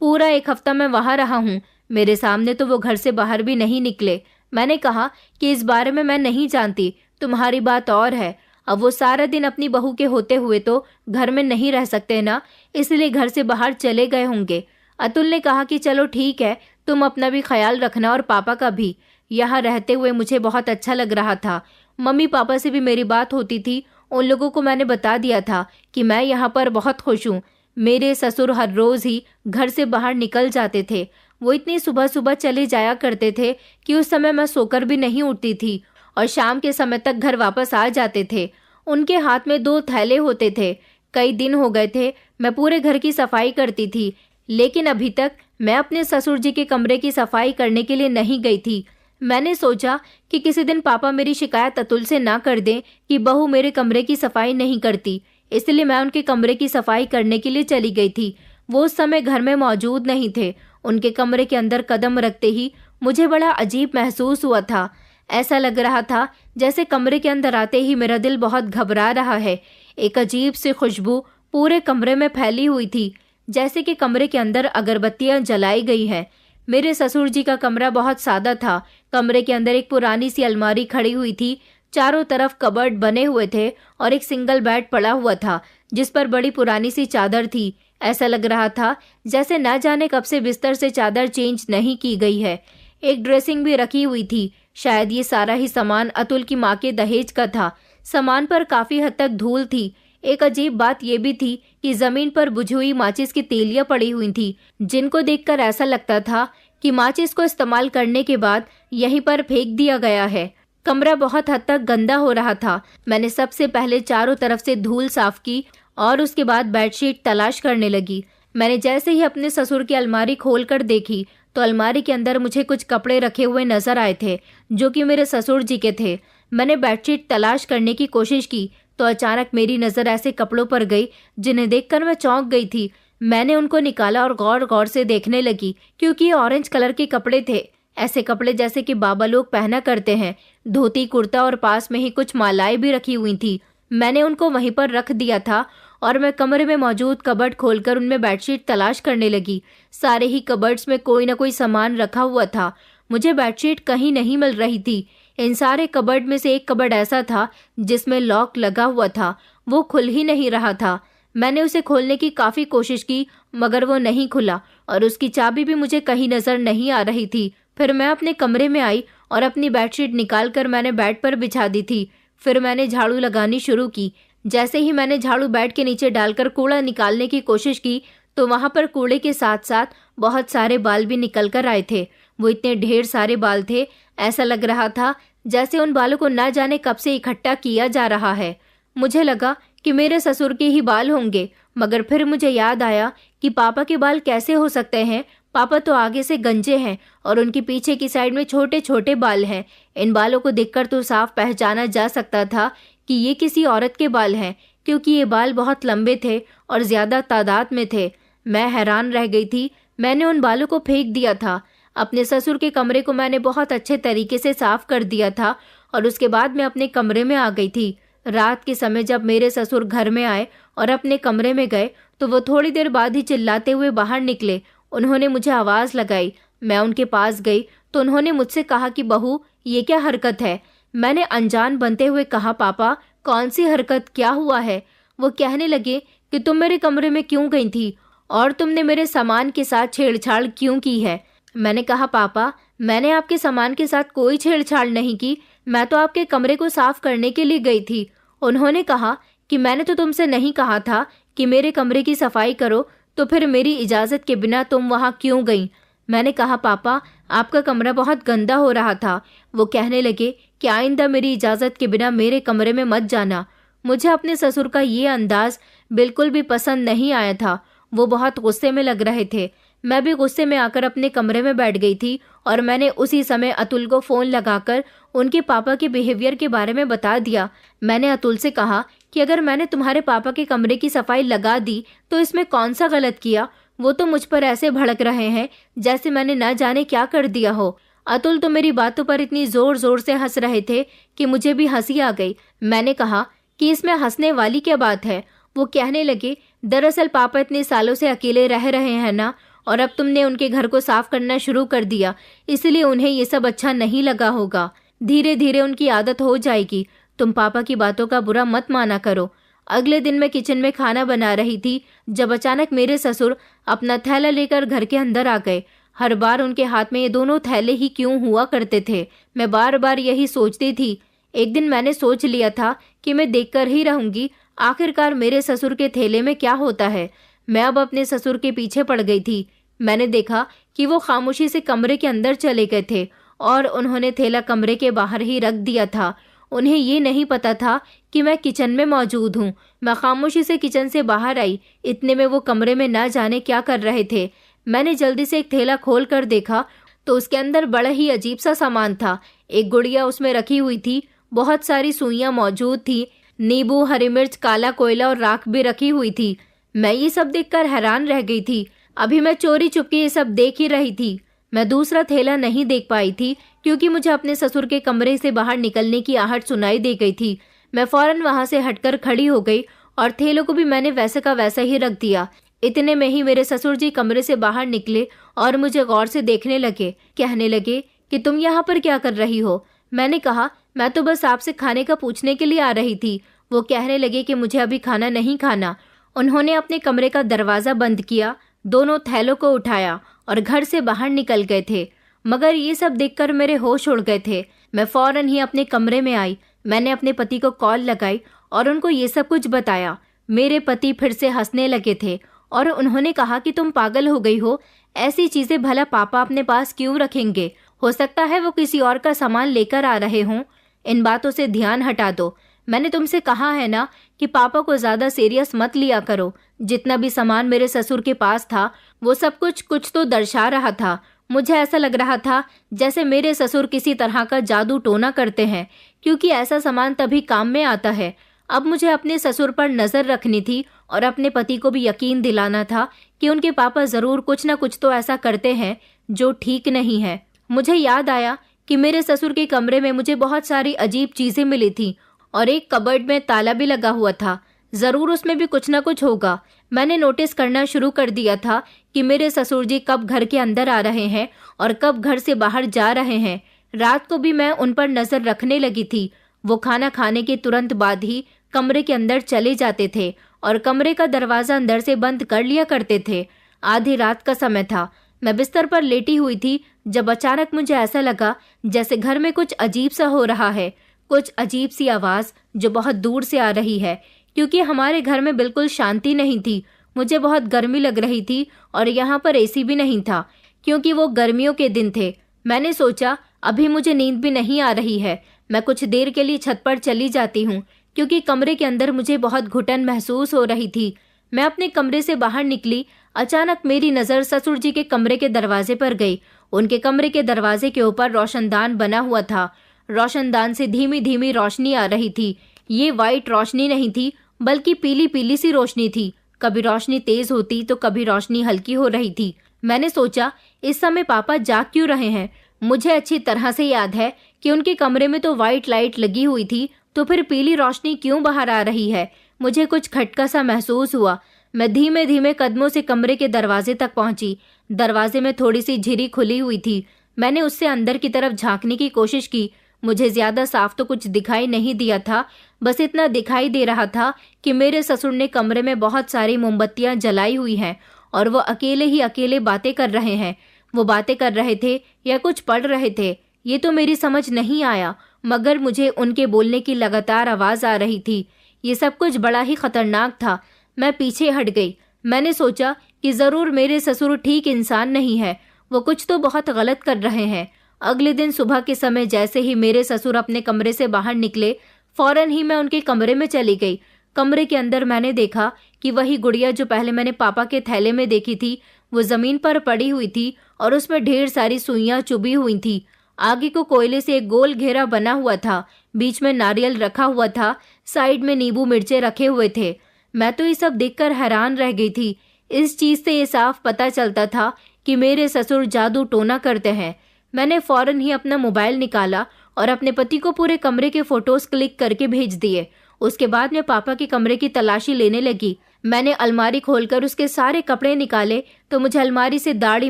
पूरा एक हफ्ता मैं वहां रहा हूँ, मेरे सामने तो वो घर से बाहर भी नहीं निकले। मैंने कहा कि इस बारे में मैं नहीं जानती, तुम्हारी बात और है। अब वो सारा दिन अपनी बहू के होते हुए तो घर में नहीं रह सकते ना, इसलिए घर से बाहर चले गए होंगे। अतुल ने कहा कि चलो ठीक है, तुम अपना भी ख्याल रखना और पापा का भी। यहाँ रहते हुए मुझे बहुत अच्छा लग रहा था। मम्मी पापा से भी मेरी बात होती थी। उन लोगों को मैंने बता दिया था कि मैं यहाँ पर बहुत खुश हूँ। मेरे ससुर हर रोज ही घर से बाहर निकल जाते थे। वो इतनी सुबह सुबह चले जाया करते थे कि उस समय मैं सोकर भी नहीं उठती थी और शाम के समय तक घर वापस आ जाते थे। उनके हाथ में 2 थैले होते थे। कई दिन हो गए थे मैं पूरे घर की सफाई करती थी, लेकिन अभी तक मैं अपने ससुर जी के कमरे की सफाई करने के लिए नहीं गई थी। मैंने सोचा कि किसी दिन पापा मेरी शिकायत अतुल से ना कर दें कि बहू मेरे कमरे की सफाई नहीं करती, इसलिए मैं उनके कमरे की सफाई करने के लिए चली गई थी। वो उस समय घर में मौजूद नहीं थे। उनके कमरे के अंदर कदम रखते ही मुझे बड़ा अजीब महसूस हुआ था। ऐसा लग रहा था जैसे कमरे के अंदर आते ही मेरा दिल बहुत घबरा रहा है। एक अजीब सी खुशबू पूरे कमरे में फैली हुई थी, जैसे कि कमरे के अंदर अगरबत्तियां जलाई गई हैं। मेरे ससुर जी का कमरा बहुत सादा था। कमरे के अंदर एक पुरानी सी अलमारी खड़ी हुई थी, चारों तरफ कबर्ड बने हुए थे और एक सिंगल बेड पड़ा हुआ था जिस पर बड़ी पुरानी सी चादर थी। ऐसा लग रहा था जैसे ना जाने कब से बिस्तर से चादर चेंज नहीं की गई है। एक ड्रेसिंग भी रखी हुई थी। शायद ये सारा ही सामान अतुल की माँ के दहेज का था। सामान पर काफी हद तक धूल थी। एक अजीब बात यह भी थी कि जमीन पर बुझी हुई माचिस की तीलियां पड़ी हुई थी, जिनको देखकर ऐसा लगता था कि माचिस को इस्तेमाल करने के बाद यहीं पर फेंक दिया गया है। कमरा बहुत हद तक गंदा हो रहा था। मैंने सबसे पहले चारों तरफ से धूल साफ की और उसके बाद बेडशीट तलाश करने लगी। मैंने जैसे ही अपने ससुर की अलमारी खोलकर देखी तो अलमारी के अंदर मुझे कुछ कपड़े रखे हुए नजर आए थे जो कि मेरे ससुर जी के थे। मैंने बेडशीट तलाश करने की कोशिश की तो अचानक मेरी नजर ऐसे कपड़ों पर गई जिन्हें देखकर मैं चौंक गई थी। मैंने उनको निकाला और गौर गौर से देखने लगी, क्योंकि ये ऑरेंज कलर के कपड़े थे। ऐसे कपड़े जैसे कि बाबा लोग पहना करते हैं, धोती कुर्ता और पास में ही कुछ मालाएं भी रखी हुई थी। मैंने उनको वहीं पर रख दिया था और मैं कमरे में मौजूद कबर्ड खोलकर उनमें बेडशीट तलाश करने लगी। सारे ही कबर्ड्स में कोई ना कोई सामान रखा हुआ था। मुझे बेडशीट कहीं नहीं मिल रही थी। इन सारे कबर्ड में से एक कबर्ड ऐसा था जिसमें लॉक लगा हुआ था। वो खुल ही नहीं रहा था। मैंने उसे खोलने की काफ़ी कोशिश की मगर वो नहीं खुला और उसकी चाबी भी मुझे कहीं नज़र नहीं आ रही थी। फिर मैं अपने कमरे में आई और अपनी बेडशीट निकाल कर मैंने बेड पर बिछा दी थी। फिर मैंने झाड़ू लगानी शुरू की। जैसे ही मैंने झाड़ू बेड के नीचे डालकर कूड़ा निकालने की कोशिश की तो वहाँ पर कूड़े के साथ साथ बहुत सारे बाल भी निकल कर आए थे। वो इतने ढेर सारे बाल थे, ऐसा लग रहा था जैसे उन बालों को ना जाने कब से इकट्ठा किया जा रहा है। मुझे लगा कि मेरे ससुर के ही बाल होंगे, मगर फिर मुझे याद आया कि पापा के बाल कैसे हो सकते हैं। पापा तो आगे से गंजे हैं और उनके पीछे की साइड में छोटे छोटे बाल हैं। इन बालों को देखकर तो साफ पहचाना जा सकता था कि ये किसी औरत के बाल हैं, क्योंकि ये बाल बहुत लंबे थे और ज्यादा तादाद में थे। मैं हैरान रह गई थी। मैंने उन बालों को फेंक दिया था। अपने ससुर के कमरे को मैंने बहुत अच्छे तरीके से साफ कर दिया था और उसके बाद मैं अपने कमरे में आ गई थी। रात के समय जब मेरे ससुर घर में आए और अपने कमरे में गए तो वो थोड़ी देर बाद ही चिल्लाते हुए बाहर निकले। उन्होंने मुझे आवाज़ लगाई। मैं उनके पास गई तो उन्होंने मुझसे कहा कि बहू, ये क्या हरकत है। मैंने अनजान बनते हुए कहा, पापा कौन सी हरकत, क्या हुआ है। वो कहने लगे कि तुम मेरे कमरे में क्यों गई थी और तुमने मेरे सामान के साथ छेड़छाड़ क्यों की है। मैंने कहा, पापा मैंने आपके सामान के साथ कोई छेड़छाड़ नहीं की, मैं तो आपके कमरे को साफ करने के लिए गई थी। उन्होंने कहा कि मैंने तो तुमसे नहीं कहा था कि मेरे कमरे की सफाई करो, तो फिर मेरी इजाज़त के बिना तुम वहाँ क्यों गई। मैंने कहा, पापा आपका कमरा बहुत गंदा हो रहा था। वो कहने लगे कि आइंदा मेरी इजाज़त के बिना मेरे कमरे में मत जाना। मुझे अपने ससुर का ये अंदाज बिल्कुल भी पसंद नहीं आया था। वो बहुत गुस्से में लग रहे थे। मैं भी गुस्से में आकर अपने कमरे में बैठ गई थी और मैंने उसी समय अतुल को फ़ोन लगाकर उनके पापा के बिहेवियर के बारे में बता दिया। मैंने अतुल से कहा कि अगर मैंने तुम्हारे पापा के कमरे की सफाई लगा दी तो इसमें कौन सा गलत किया। वो तो मुझ पर ऐसे भड़क रहे हैं जैसे मैंने न जाने क्या कर दिया हो। अतुल तो मेरी बातों पर इतनी जोर जोर से हंस रहे थे कि मुझे भी हंसी आ गई। मैंने कहा कि इसमें हंसने वाली क्या बात है। वो कहने लगे, दरअसल पापा इतने सालों से अकेले रह रहे हैं ना, और अब तुमने उनके घर को साफ करना शुरू कर दिया, इसलिए उन्हें ये सब अच्छा नहीं लगा होगा। धीरे धीरे उनकी आदत हो जाएगी। तुम पापा की बातों का बुरा मत माना करो। अगले दिन मैं किचन में खाना बना रही थी जब अचानक मेरे ससुर अपना थैला लेकर घर के अंदर आ गए। हर बार उनके हाथ में ये दोनों थैले ही क्यों हुआ करते थे, मैं बार बार यही सोचती थी। एक दिन मैंने सोच लिया था कि मैं देखकर ही रहूंगी आखिरकार मेरे ससुर के थैले में क्या होता है। मैं अब अपने ससुर के पीछे पड़ गई थी। मैंने देखा कि वो खामोशी से कमरे के अंदर चले गए थे और उन्होंने थैला कमरे के बाहर ही रख दिया था। उन्हें ये नहीं पता था कि मैं किचन में मौजूद हूँ। मैं खामोशी से किचन से बाहर आई। इतने में वो कमरे में ना जाने क्या कर रहे थे। मैंने जल्दी से एक थैला खोल कर देखा तो उसके अंदर बड़ा ही अजीब सा सामान था। एक गुड़िया उसमें रखी हुई थी, बहुत सारी सुइयां मौजूद थी, नींबू, हरी मिर्च, काला कोयला और राख भी रखी हुई थी। मैं ये सब देखकर हैरान रह गई थी। अभी मैं चोरी चुपके ये सब देख ही रही थी। मैं दूसरा थैला नहीं देख पाई थी क्योंकि मुझे अपने ससुर के कमरे से बाहर निकलने की आहट सुनाई दे गई थी। मैं फौरन वहां से हटकर खड़ी हो गई और थैलों को भी मैंने वैसे का वैसा ही रख दिया। इतने में ही मेरे ससुर जी कमरे से बाहर निकले और मुझे गौर से देखने लगे। कहने लगे कि तुम यहाँ पर क्या कर रही हो। मैंने कहा, मैं तो बस आपसे खाने का पूछने के लिए आ रही थी। वो कहने लगे कि मुझे अभी खाना नहीं खाना। उन्होंने अपने कमरे का दरवाज़ा बंद किया, दोनों थैलों को उठाया और घर से बाहर निकल गए थे। मगर ये सब देखकर मेरे होश उड़ गए थे। मैं फौरन ही अपने कमरे में आई। मैंने अपने पति को कॉल लगाई और उनको ये सब कुछ बताया। मेरे पति फिर से हंसने लगे थे और उन्होंने कहा कि तुम पागल हो गई हो, ऐसी चीजें भला पापा अपने पास क्यों रखेंगे। हो सकता है वो किसी और का सामान लेकर आ रहे हों। इन बातों से ध्यान हटा दो। मैंने तुमसे कहा है ना कि पापा को ज्यादा सीरियस मत लिया करो। जितना भी सामान मेरे ससुर के पास था वो सब कुछ तो दर्शा रहा था। मुझे ऐसा लग रहा था जैसे मेरे ससुर किसी तरह का जादू टोना करते हैं, क्योंकि ऐसा सामान तभी काम में आता है। अब मुझे अपने ससुर पर नजर रखनी थी और अपने पति को भी यकीन दिलाना था कि उनके पापा जरूर कुछ न कुछ तो ऐसा करते हैं जो ठीक नहीं है। मुझे याद आया कि मेरे ससुर के कमरे में मुझे बहुत सारी अजीब चीजें मिली थी और एक कबर्ड में ताला भी लगा हुआ था। जरूर उसमें भी कुछ न कुछ होगा। मैंने नोटिस करना शुरू कर दिया था कि मेरे ससुर जी कब घर के अंदर आ रहे हैं और कब घर से बाहर जा रहे हैं। रात को भी मैं उन पर नजर रखने लगी थी। वो खाना खाने के तुरंत बाद ही कमरे के अंदर चले जाते थे और कमरे का दरवाजा अंदर से बंद कर लिया करते थे। आधी रात का समय था। मैं बिस्तर पर लेटी हुई थी जब अचानक मुझे ऐसा लगा जैसे घर में कुछ अजीब सा हो रहा है, कुछ अजीब सी आवाज जो बहुत दूर से आ रही है, क्योंकि हमारे घर में बिल्कुल शांति नहीं थी। मुझे बहुत गर्मी लग रही थी और यहाँ पर एसी भी नहीं था, क्योंकि वो गर्मियों के दिन थे। मैंने सोचा अभी मुझे नींद भी नहीं आ रही है, मैं कुछ देर के लिए छत पर चली जाती हूँ, क्योंकि कमरे के अंदर मुझे बहुत घुटन महसूस हो रही थी। मैं अपने कमरे से बाहर निकली। अचानक मेरी नज़र ससुर जी के कमरे के दरवाजे पर गई। उनके कमरे के दरवाजे के ऊपर रोशनदान बना हुआ था। रोशनदान से धीमी धीमी रोशनी आ रही थी। ये वाइट रोशनी नहीं थी, बल्कि पीली पीली सी रोशनी थी। कभी रोशनी तेज होती तो कभी रोशनी हल्की हो रही थी। मैंने सोचा इस समय पापा जाग क्यों रहे हैं। मुझे अच्छी तरह से याद है कि उनके कमरे में तो वाइट लाइट लगी हुई थी, तो फिर पीली रोशनी क्यों बाहर आ रही है। मुझे कुछ खटका सा महसूस हुआ। मैं धीमे धीमे कदमों से कमरे के दरवाजे तक पहुंची। दरवाजे में थोड़ी सी झिरी खुली हुई थी। मैंने उससे अंदर की तरफ झांकने की कोशिश की। मुझे ज्यादा साफ तो कुछ दिखाई नहीं दिया था, बस इतना दिखाई दे रहा था कि मेरे ससुर ने कमरे में बहुत सारी मोमबत्तियां जलाई हुई हैं और वो अकेले ही अकेले बातें कर रहे हैं। वो बातें कर रहे थे या कुछ पढ़ रहे थे, ये तो मेरी समझ नहीं आया, मगर मुझे उनके बोलने की लगातार आवाज आ रही थी। ये सब कुछ बड़ा ही खतरनाक था। मैं पीछे हट गई। मैंने सोचा कि जरूर मेरे ससुर ठीक इंसान नहीं है, वो कुछ तो बहुत गलत कर रहे हैं। अगले दिन सुबह के समय जैसे ही मेरे ससुर अपने कमरे से बाहर निकले, फौरन ही मैं उनके कमरे में चली गई। कमरे के अंदर मैंने देखा कि वही गुड़िया जो पहले मैंने पापा के थैले में देखी थी, वो जमीन पर पड़ी हुई थी और उसमें ढेर सारी सुइयां चुभी हुई थी। आगे को कोयले से एक गोल घेरा बना हुआ था, बीच में नारियल रखा हुआ था, साइड में नींबू मिर्चे रखे हुए थे। मैं तो ये सब देखकर हैरान रह गई थी। इस चीज से ये साफ पता चलता था कि मेरे ससुर जादू टोना करते हैं। मैंने फौरन ही अपना मोबाइल निकाला और अपने पति को पूरे कमरे के फोटोज क्लिक करके भेज दिए। उसके बाद मैं पापा के कमरे की तलाशी लेने लगी। मैंने अलमारी खोलकर उसके सारे कपड़े निकाले तो मुझे अलमारी से दाढ़ी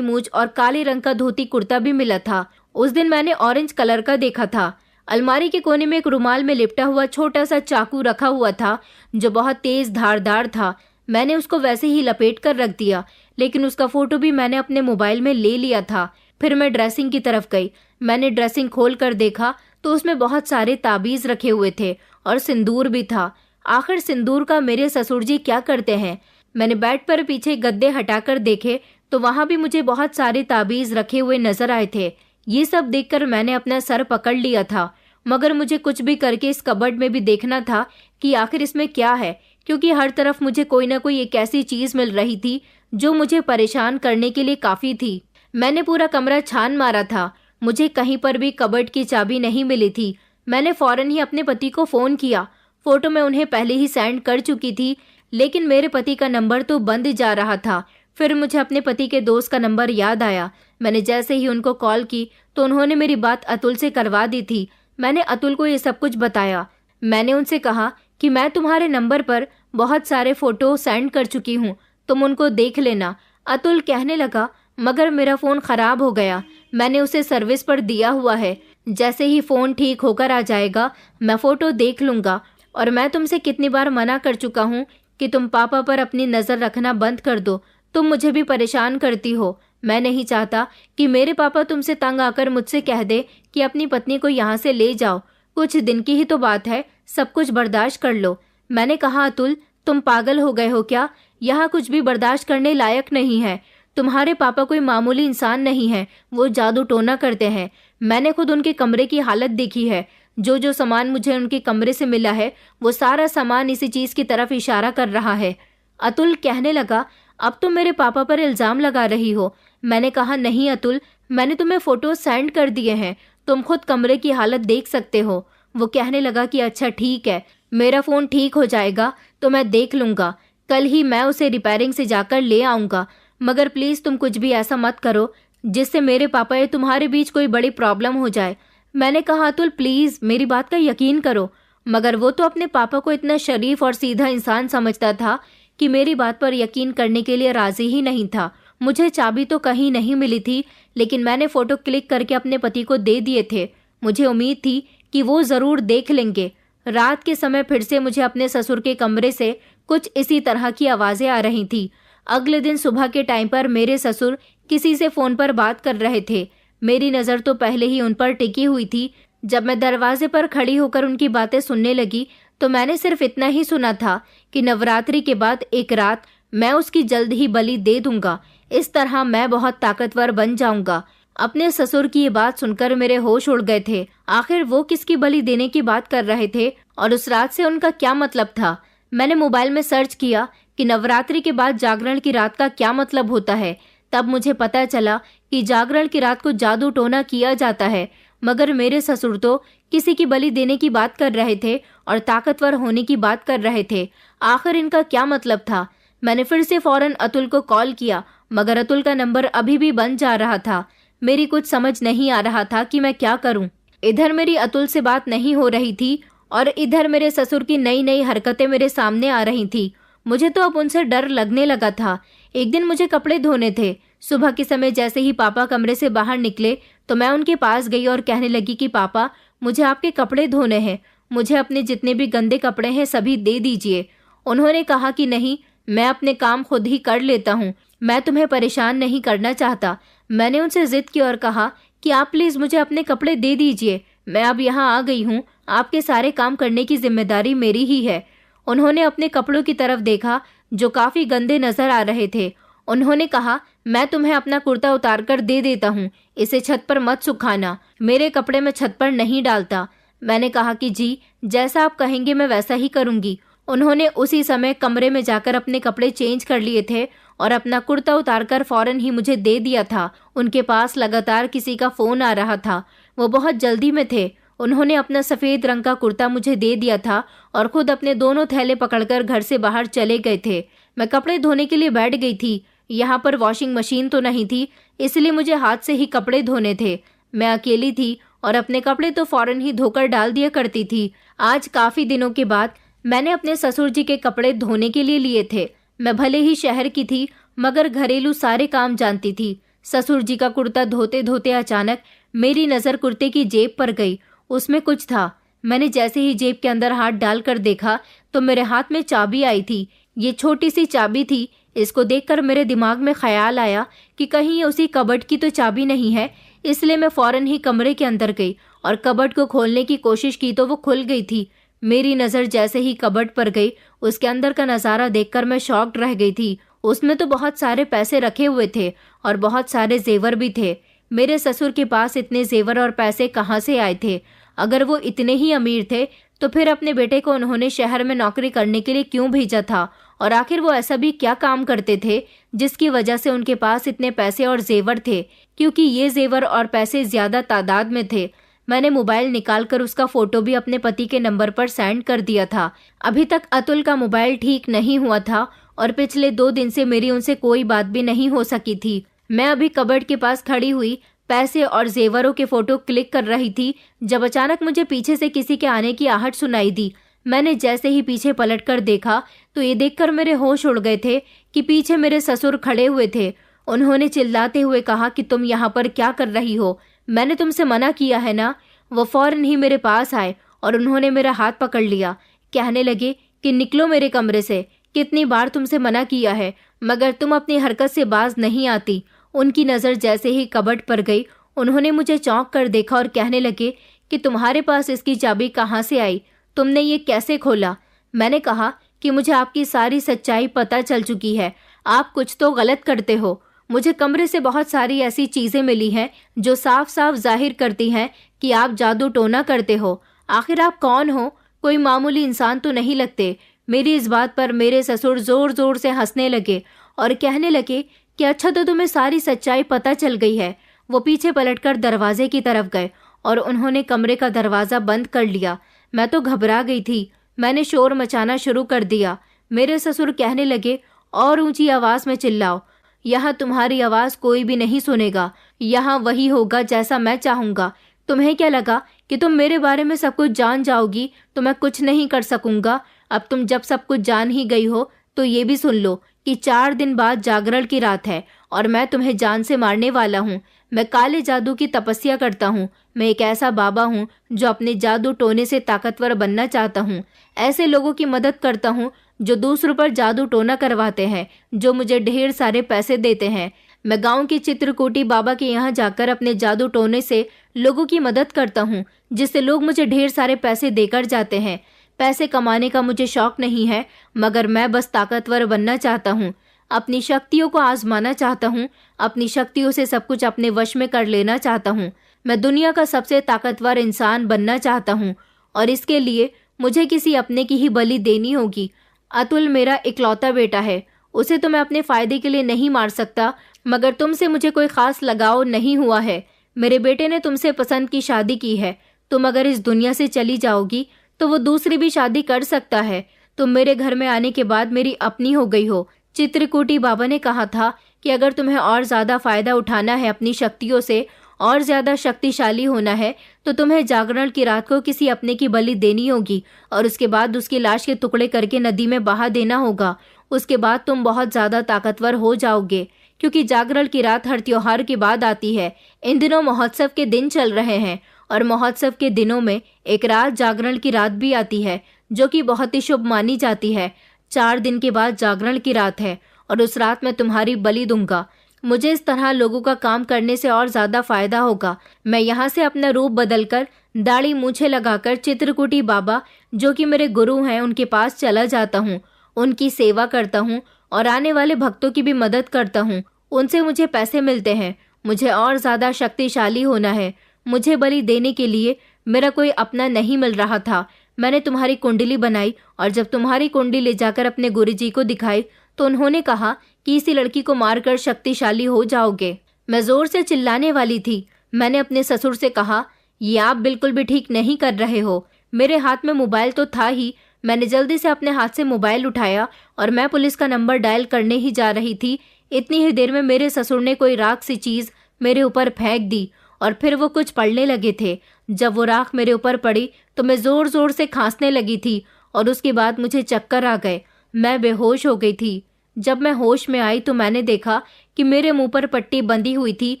मूंछ और काले रंग का धोती कुर्ता भी मिला था। उस दिन मैंने ऑरेंज कलर का देखा था। अलमारी के कोने में एक रुमाल में लिपटा हुआ छोटा सा चाकू रखा हुआ था जो बहुत तेज धारदार था। मैंने उसको वैसे ही लपेट कर रख दिया, लेकिन उसका फोटो भी मैंने अपने मोबाइल में ले लिया था। फिर मैं ड्रेसिंग की तरफ गई। मैंने ड्रेसिंग खोल कर देखा तो उसमें बहुत सारे ताबीज रखे हुए थे और सिंदूर भी था। आखिर सिंदूर का मेरे ससुर जी क्या करते हैं। मैंने बेड पर पीछे गद्दे हटाकर देखे तो वहां भी मुझे बहुत सारे ताबीज रखे हुए नजर आए थे। ये सब देखकर मैंने अपना सर पकड़ लिया था, मगर मुझे कुछ भी करके इस कबर्ड में भी देखना था कि आखिर इसमें क्या है, क्योंकि हर तरफ मुझे कोई ना कोई एक ऐसी चीज मिल रही थी जो मुझे परेशान करने के लिए काफी थी। मैंने पूरा कमरा छान मारा था, मुझे कहीं पर भी कबर्ड की चाबी नहीं मिली थी। मैंने फौरन ही अपने पति को फोन किया। फोटो मैं उन्हें पहले ही सेंड कर चुकी थी, लेकिन मेरे पति का नंबर तो बंद जा रहा था। फिर मुझे अपने पति के दोस्त का नंबर याद आया। मैंने जैसे ही उनको कॉल की तो उन्होंने मेरी बात अतुल से करवा दी थी। मैंने अतुल को ये सब कुछ बताया। मैंने उनसे कहा कि मैं तुम्हारे नंबर पर बहुत सारे फोटो सेंड कर चुकी हूँ, तुम उनको देख लेना। अतुल कहने लगा, मगर मेरा फोन खराब हो गया, मैंने उसे सर्विस पर दिया हुआ है, जैसे ही फोन ठीक होकर आ जाएगा मैं फोटो देख लूंगा। और मैं तुमसे कितनी बार मना कर चुका हूँ कि तुम पापा पर अपनी नजर रखना बंद कर दो, तुम मुझे भी परेशान करती हो। मैं नहीं चाहता कि मेरे पापा तुमसे तंग आकर मुझसे कह दे कि अपनी पत्नी को यहाँ से ले जाओ। कुछ दिन की ही तो बात है, सब कुछ बर्दाश्त कर लो। मैंने कहा, अतुल तुम पागल हो गए हो क्या? यहाँ कुछ भी बर्दाश्त करने लायक नहीं है। तुम्हारे पापा कोई मामूली इंसान नहीं है, वो जादू टोना करते हैं। मैंने खुद उनके कमरे की हालत देखी है। जो जो सामान मुझे उनके कमरे से मिला है वो सारा सामान इसी चीज की तरफ इशारा कर रहा है। अतुल कहने लगा, अब तुम मेरे पापा पर इल्जाम लगा रही हो। मैंने कहा, नहीं अतुल, मैंने तुम्हें फोटो सेंड कर दिए हैं, तुम खुद कमरे की हालत देख सकते हो। वो कहने लगा कि अच्छा ठीक है, मेरा फोन ठीक हो जाएगा तो मैं देख लूंगा, कल ही मैं उसे रिपेयरिंग से जाकर ले आऊंगा, मगर प्लीज तुम कुछ भी ऐसा मत करो जिससे मेरे पापा या तुम्हारे बीच कोई बड़ी प्रॉब्लम हो जाए। मैंने कहा, अतुल प्लीज मेरी बात का यकीन करो। मगर वो तो अपने पापा को इतना शरीफ और सीधा इंसान समझता था कि मेरी बात पर यकीन करने के लिए राजी ही नहीं था। मुझे चाबी तो कहीं नहीं मिली थी, लेकिन मैंने फोटो क्लिक करके अपने पति को दे दिए थे। मुझे उम्मीद थी कि वो जरूर देख लेंगे। रात के समय फिर से मुझे अपने ससुर के कमरे से कुछ इसी तरह की आवाजें आ रही थी। अगले दिन सुबह के टाइम पर मेरे ससुर किसी से फोन पर बात कर रहे थे। मेरी नज़र तो पहले ही उन पर टिकी हुई थी। जब मैं दरवाजे पर खड़ी होकर उनकी बातें सुनने लगी तो मैंने सिर्फ इतना ही सुना था कि नवरात्रि के बाद एक रात मैं उसकी जल्द ही बलि दे दूंगा। इस तरह मैं बहुत ताकतवर बन जाऊंगा। अपने ससुर की ये बात सुनकर मेरे होश उड़ गए थे। आखिर वो किसकी बलि देने की बात कर रहे थे और उस रात से उनका क्या मतलब था? मैंने मोबाइल में सर्च किया कि नवरात्रि के बाद जागरण की रात का क्या मतलब होता है। तब मुझे पता चला कि जागरण की रात को जादू टोना किया जाता है। मगर मेरे ससुर तो किसी की बलि देने की बात कर रहे थे और ताकतवर होने की बात कर रहे थे। आखिर इनका क्या मतलब था? मैंने फिर से फौरन अतुल को कॉल किया, मगर अतुल का नंबर अभी भी बंद जा रहा था। मेरी कुछ समझ नहीं आ रहा था कि मैं क्या करूं। इधर मेरी अतुल से बात नहीं हो रही थी और इधर मेरे ससुर की नई नई हरकतें मेरे सामने आ रही थी। मुझे तो अब उनसे डर लगने लगा था। एक दिन मुझे कपड़े धोने थे। सुबह के समय जैसे ही पापा कमरे से बाहर निकले तो मैं उनके पास गई और कहने लगी कि पापा, मुझे आपके कपड़े धोने हैं। मुझे अपने जितने भी गंदे कपड़े हैं सभी दे दीजिए। उन्होंने कहा कि नहीं, मैं अपने काम खुद ही कर लेता हूँ, मैं तुम्हें परेशान नहीं करना चाहता। मैंने उनसे जिद की और कहा कि आप प्लीज मुझे अपने कपड़े दे दीजिए। मैं अब यहाँ आ गई हूँ, आपके सारे काम करने की जिम्मेदारी मेरी ही है। उन्होंने अपने कपड़ों की तरफ देखा जो काफी गंदे नजर आ रहे थे। उन्होंने कहा, मैं तुम्हें अपना कुर्ता उतार कर दे देता हूँ, इसे छत पर मत सुखाना। मेरे कपड़े मैं छत पर नहीं डालता। मैंने कहा कि जी, जैसा आप कहेंगे मैं वैसा ही करूंगी। उन्होंने उसी समय कमरे में जाकर अपने कपड़े चेंज कर लिए थे और अपना कुर्ता उतारकर फौरन ही मुझे दे दिया था। उनके पास लगातार किसी का फोन आ रहा था। वो बहुत जल्दी में थे। उन्होंने अपना सफेद रंग का कुर्ता मुझे दे दिया था और खुद अपने दोनों थैले पकड़कर घर से बाहर चले गए थे। मैं कपड़े धोने के लिए बैठ गई थी। यहाँ पर वॉशिंग मशीन तो नहीं थी, इसलिए मुझे हाथ से ही कपड़े धोने थे। मैं अकेली थी और अपने कपड़े तो फौरन ही धोकर डाल दिया करती थी। आज काफी दिनों के बाद मैंने अपने ससुर जी के कपड़े धोने के लिए लिए थे। मैं भले ही शहर की थी मगर घरेलू सारे काम जानती थी। ससुर जी का कुर्ता धोते धोते अचानक मेरी नजर कुर्ते की जेब पर गई। उसमें कुछ था। मैंने जैसे ही जेब के अंदर हाथ डालकर देखा तो मेरे हाथ में चाबी आई थी। ये छोटी सी चाबी थी। इसको देखकर मेरे दिमाग में ख्याल आया कि कहीं ये उसी कबर्ड की तो चाबी नहीं है। इसलिए मैं फौरन ही कमरे के अंदर गई और कबर्ड को खोलने की कोशिश की तो वो खुल गई थी। मेरी नज़र जैसे ही कबर्ड पर गई, उसके अंदर का नज़ारा देखकर मैं शॉक्ड रह गई थी। उसमें तो बहुत सारे पैसे रखे हुए थे और बहुत सारे जेवर भी थे। मेरे ससुर के पास इतने जेवर और पैसे कहाँ से आए थे? अगर वो इतने ही अमीर थे तो फिर अपने बेटे को उन्होंने शहर में नौकरी करने के लिए क्यों भेजा था? और आखिर वो ऐसा भी क्या काम करते थे जिसकी वजह से उनके पास इतने पैसे और जेवर थे? क्योंकि ये जेवर और पैसे ज्यादा तादाद में थे। मैंने मोबाइल निकालकर उसका फोटो भी अपने पति के नंबर पर सेंड कर दिया था। अभी तक अतुल का मोबाइल ठीक नहीं हुआ था और पिछले 2 दिन से मेरी उनसे कोई बात भी नहीं हो सकी थी। मैं अभी कबर्ड के पास खड़ी हुई पैसे और जेवरों के फोटो क्लिक कर रही थी जब अचानक मुझे पीछे से किसी के आने की आहट सुनाई दी। मैंने जैसे ही पीछे पलटकर देखा तो ये देखकर मेरे होश उड़ गए थे कि पीछे मेरे ससुर खड़े हुए थे। उन्होंने चिल्लाते हुए कहा कि तुम यहाँ पर क्या कर रही हो? मैंने तुमसे मना किया है ना? वो फौरन ही मेरे पास आए और उन्होंने मेरा हाथ पकड़ लिया। कहने लगे कि निकलो मेरे कमरे से, कितनी बार तुमसे मना किया है मगर तुम अपनी हरकत से बाज नहीं आती। उनकी नज़र जैसे ही कबर्ड पर गई, उन्होंने मुझे चौंक कर देखा और कहने लगे कि तुम्हारे पास इसकी चाबी कहाँ से आई? तुमने ये कैसे खोला? मैंने कहा कि मुझे आपकी सारी सच्चाई पता चल चुकी है। आप कुछ तो गलत करते हो। मुझे कमरे से बहुत सारी ऐसी चीज़ें मिली हैं जो साफ साफ जाहिर करती हैं कि आप जादू टोना करते हो। आखिर आप कौन हो? कोई मामूली इंसान तो नहीं लगते। मेरी इस बात पर मेरे ससुर जोर जोर से हंसने लगे और कहने लगे कि अच्छा, तो तुम्हें सारी सच्चाई पता चल गई है। वो पीछे पलटकर दरवाजे की तरफ गए और उन्होंने कमरे का दरवाज़ा बंद कर लिया। मैं तो घबरा गई थी। मैंने शोर मचाना शुरू कर दिया। मेरे ससुर कहने लगे, और ऊंची आवाज़ में चिल्लाओ, यहाँ तुम्हारी आवाज़ कोई भी नहीं सुनेगा। यहाँ वही होगा जैसा मैं चाहूँगा। तुम्हें क्या लगा कि तुम मेरे बारे में सब कुछ जान जाओगी तो मैं कुछ नहीं कर सकूँगा? अब तुम जब सब कुछ जान ही गई हो तो ये भी सुन लो कि 4 दिन बाद जागरण की रात है और मैं तुम्हें जान से मारने वाला हूँ। मैं काले जादू की तपस्या करता हूँ। मैं एक ऐसा बाबा हूँ जो अपने जादू टोने से ताकतवर बनना चाहता हूँ। ऐसे लोगों की मदद करता हूँ जो दूसरों पर जादू टोना करवाते हैं, जो मुझे ढेर सारे पैसे देते हैं। मैं गांव के चित्रकूटी बाबा के यहाँ जाकर अपने जादू टोने से लोगों की मदद करता हूँ, जिससे लोग मुझे ढेर सारे पैसे देकर जाते हैं। पैसे कमाने का मुझे शौक नहीं है, मगर मैं बस ताकतवर बनना चाहता हूँ। अपनी शक्तियों को आजमाना चाहता हूँ। अपनी शक्तियों से सब कुछ अपने वश में कर लेना चाहता हूँ। मैं दुनिया का सबसे ताकतवर इंसान बनना चाहता हूँ, और इसके लिए मुझे किसी अपने की ही बलि देनी होगी। अतुल मेरा इकलौता बेटा है। उसे तो मैं अपने फायदे के लिए नहीं मार सकता, मगर तुमसे मुझे कोई खास लगाव नहीं हुआ है। मेरे बेटे ने तुमसे पसंद की शादी की है। तुम अगर इस दुनिया से चली जाओगी तो वो दूसरी भी शादी कर सकता है। तुम मेरे घर में आने के बाद मेरी अपनी हो गई हो। चित्रकूटी बाबा ने कहा था कि अगर तुम्हें और ज्यादा फायदा उठाना है, अपनी शक्तियों से और ज्यादा शक्तिशाली होना है, तो तुम्हें जागरण की रात को किसी अपने की बलि देनी होगी और उसके बाद उसकी लाश के टुकड़े करके नदी में बहा देना होगा। उसके बाद तुम बहुत ज्यादा ताकतवर हो जाओगे, क्योंकि जागरण की रात हर त्योहार के बाद आती है। इन दिनों महोत्सव के दिन चल रहे हैं, और महोत्सव के दिनों में एक रात जागरण की रात भी आती है, जो कि बहुत ही शुभ मानी जाती है। 4 दिन के बाद जागरण की रात है, और उस रात मैं तुम्हारी बलि दूंगा। मुझे इस तरह लोगों का काम करने से और ज्यादा फायदा होगा। मैं यहाँ से अपना रूप बदलकर दाढ़ी मूछे लगाकर चित्रकूटी बाबा, जो कि मेरे गुरु हैं, उनके पास चला जाता हूँ। उनकी सेवा करता हूँ और आने वाले भक्तों की भी मदद करता हूँ। उनसे मुझे पैसे मिलते हैं। मुझे और ज्यादा शक्तिशाली होना है। मुझे बलि देने के लिए मेरा कोई अपना नहीं मिल रहा था। मैंने तुम्हारी कुंडली बनाई, और जब तुम्हारी कुंडली ले जाकर अपने गुरुजी को दिखाई तो उन्होंने कहा कि इसी लड़की को मारकर शक्तिशाली हो जाओगे। मैं जोर से चिल्लाने वाली थी। मैंने अपने ससुर से कहा, ये आप बिल्कुल भी ठीक नहीं कर रहे हो। मेरे हाथ में मोबाइल तो था ही। मैंने जल्दी से अपने हाथ से मोबाइल उठाया और मैं पुलिस का नंबर डायल करने ही जा रही थी। इतनी ही देर में मेरे ससुर ने कोई राख सी चीज मेरे ऊपर फेंक दी, और फिर वो कुछ पढ़ने लगे थे। जब वो राख मेरे ऊपर पड़ी तो मैं जोर जोर से खांसने लगी थी, और उसके बाद मुझे चक्कर आ गए। मैं बेहोश हो गई थी। जब मैं होश में आई तो मैंने देखा कि मेरे मुंह पर पट्टी बंधी हुई थी,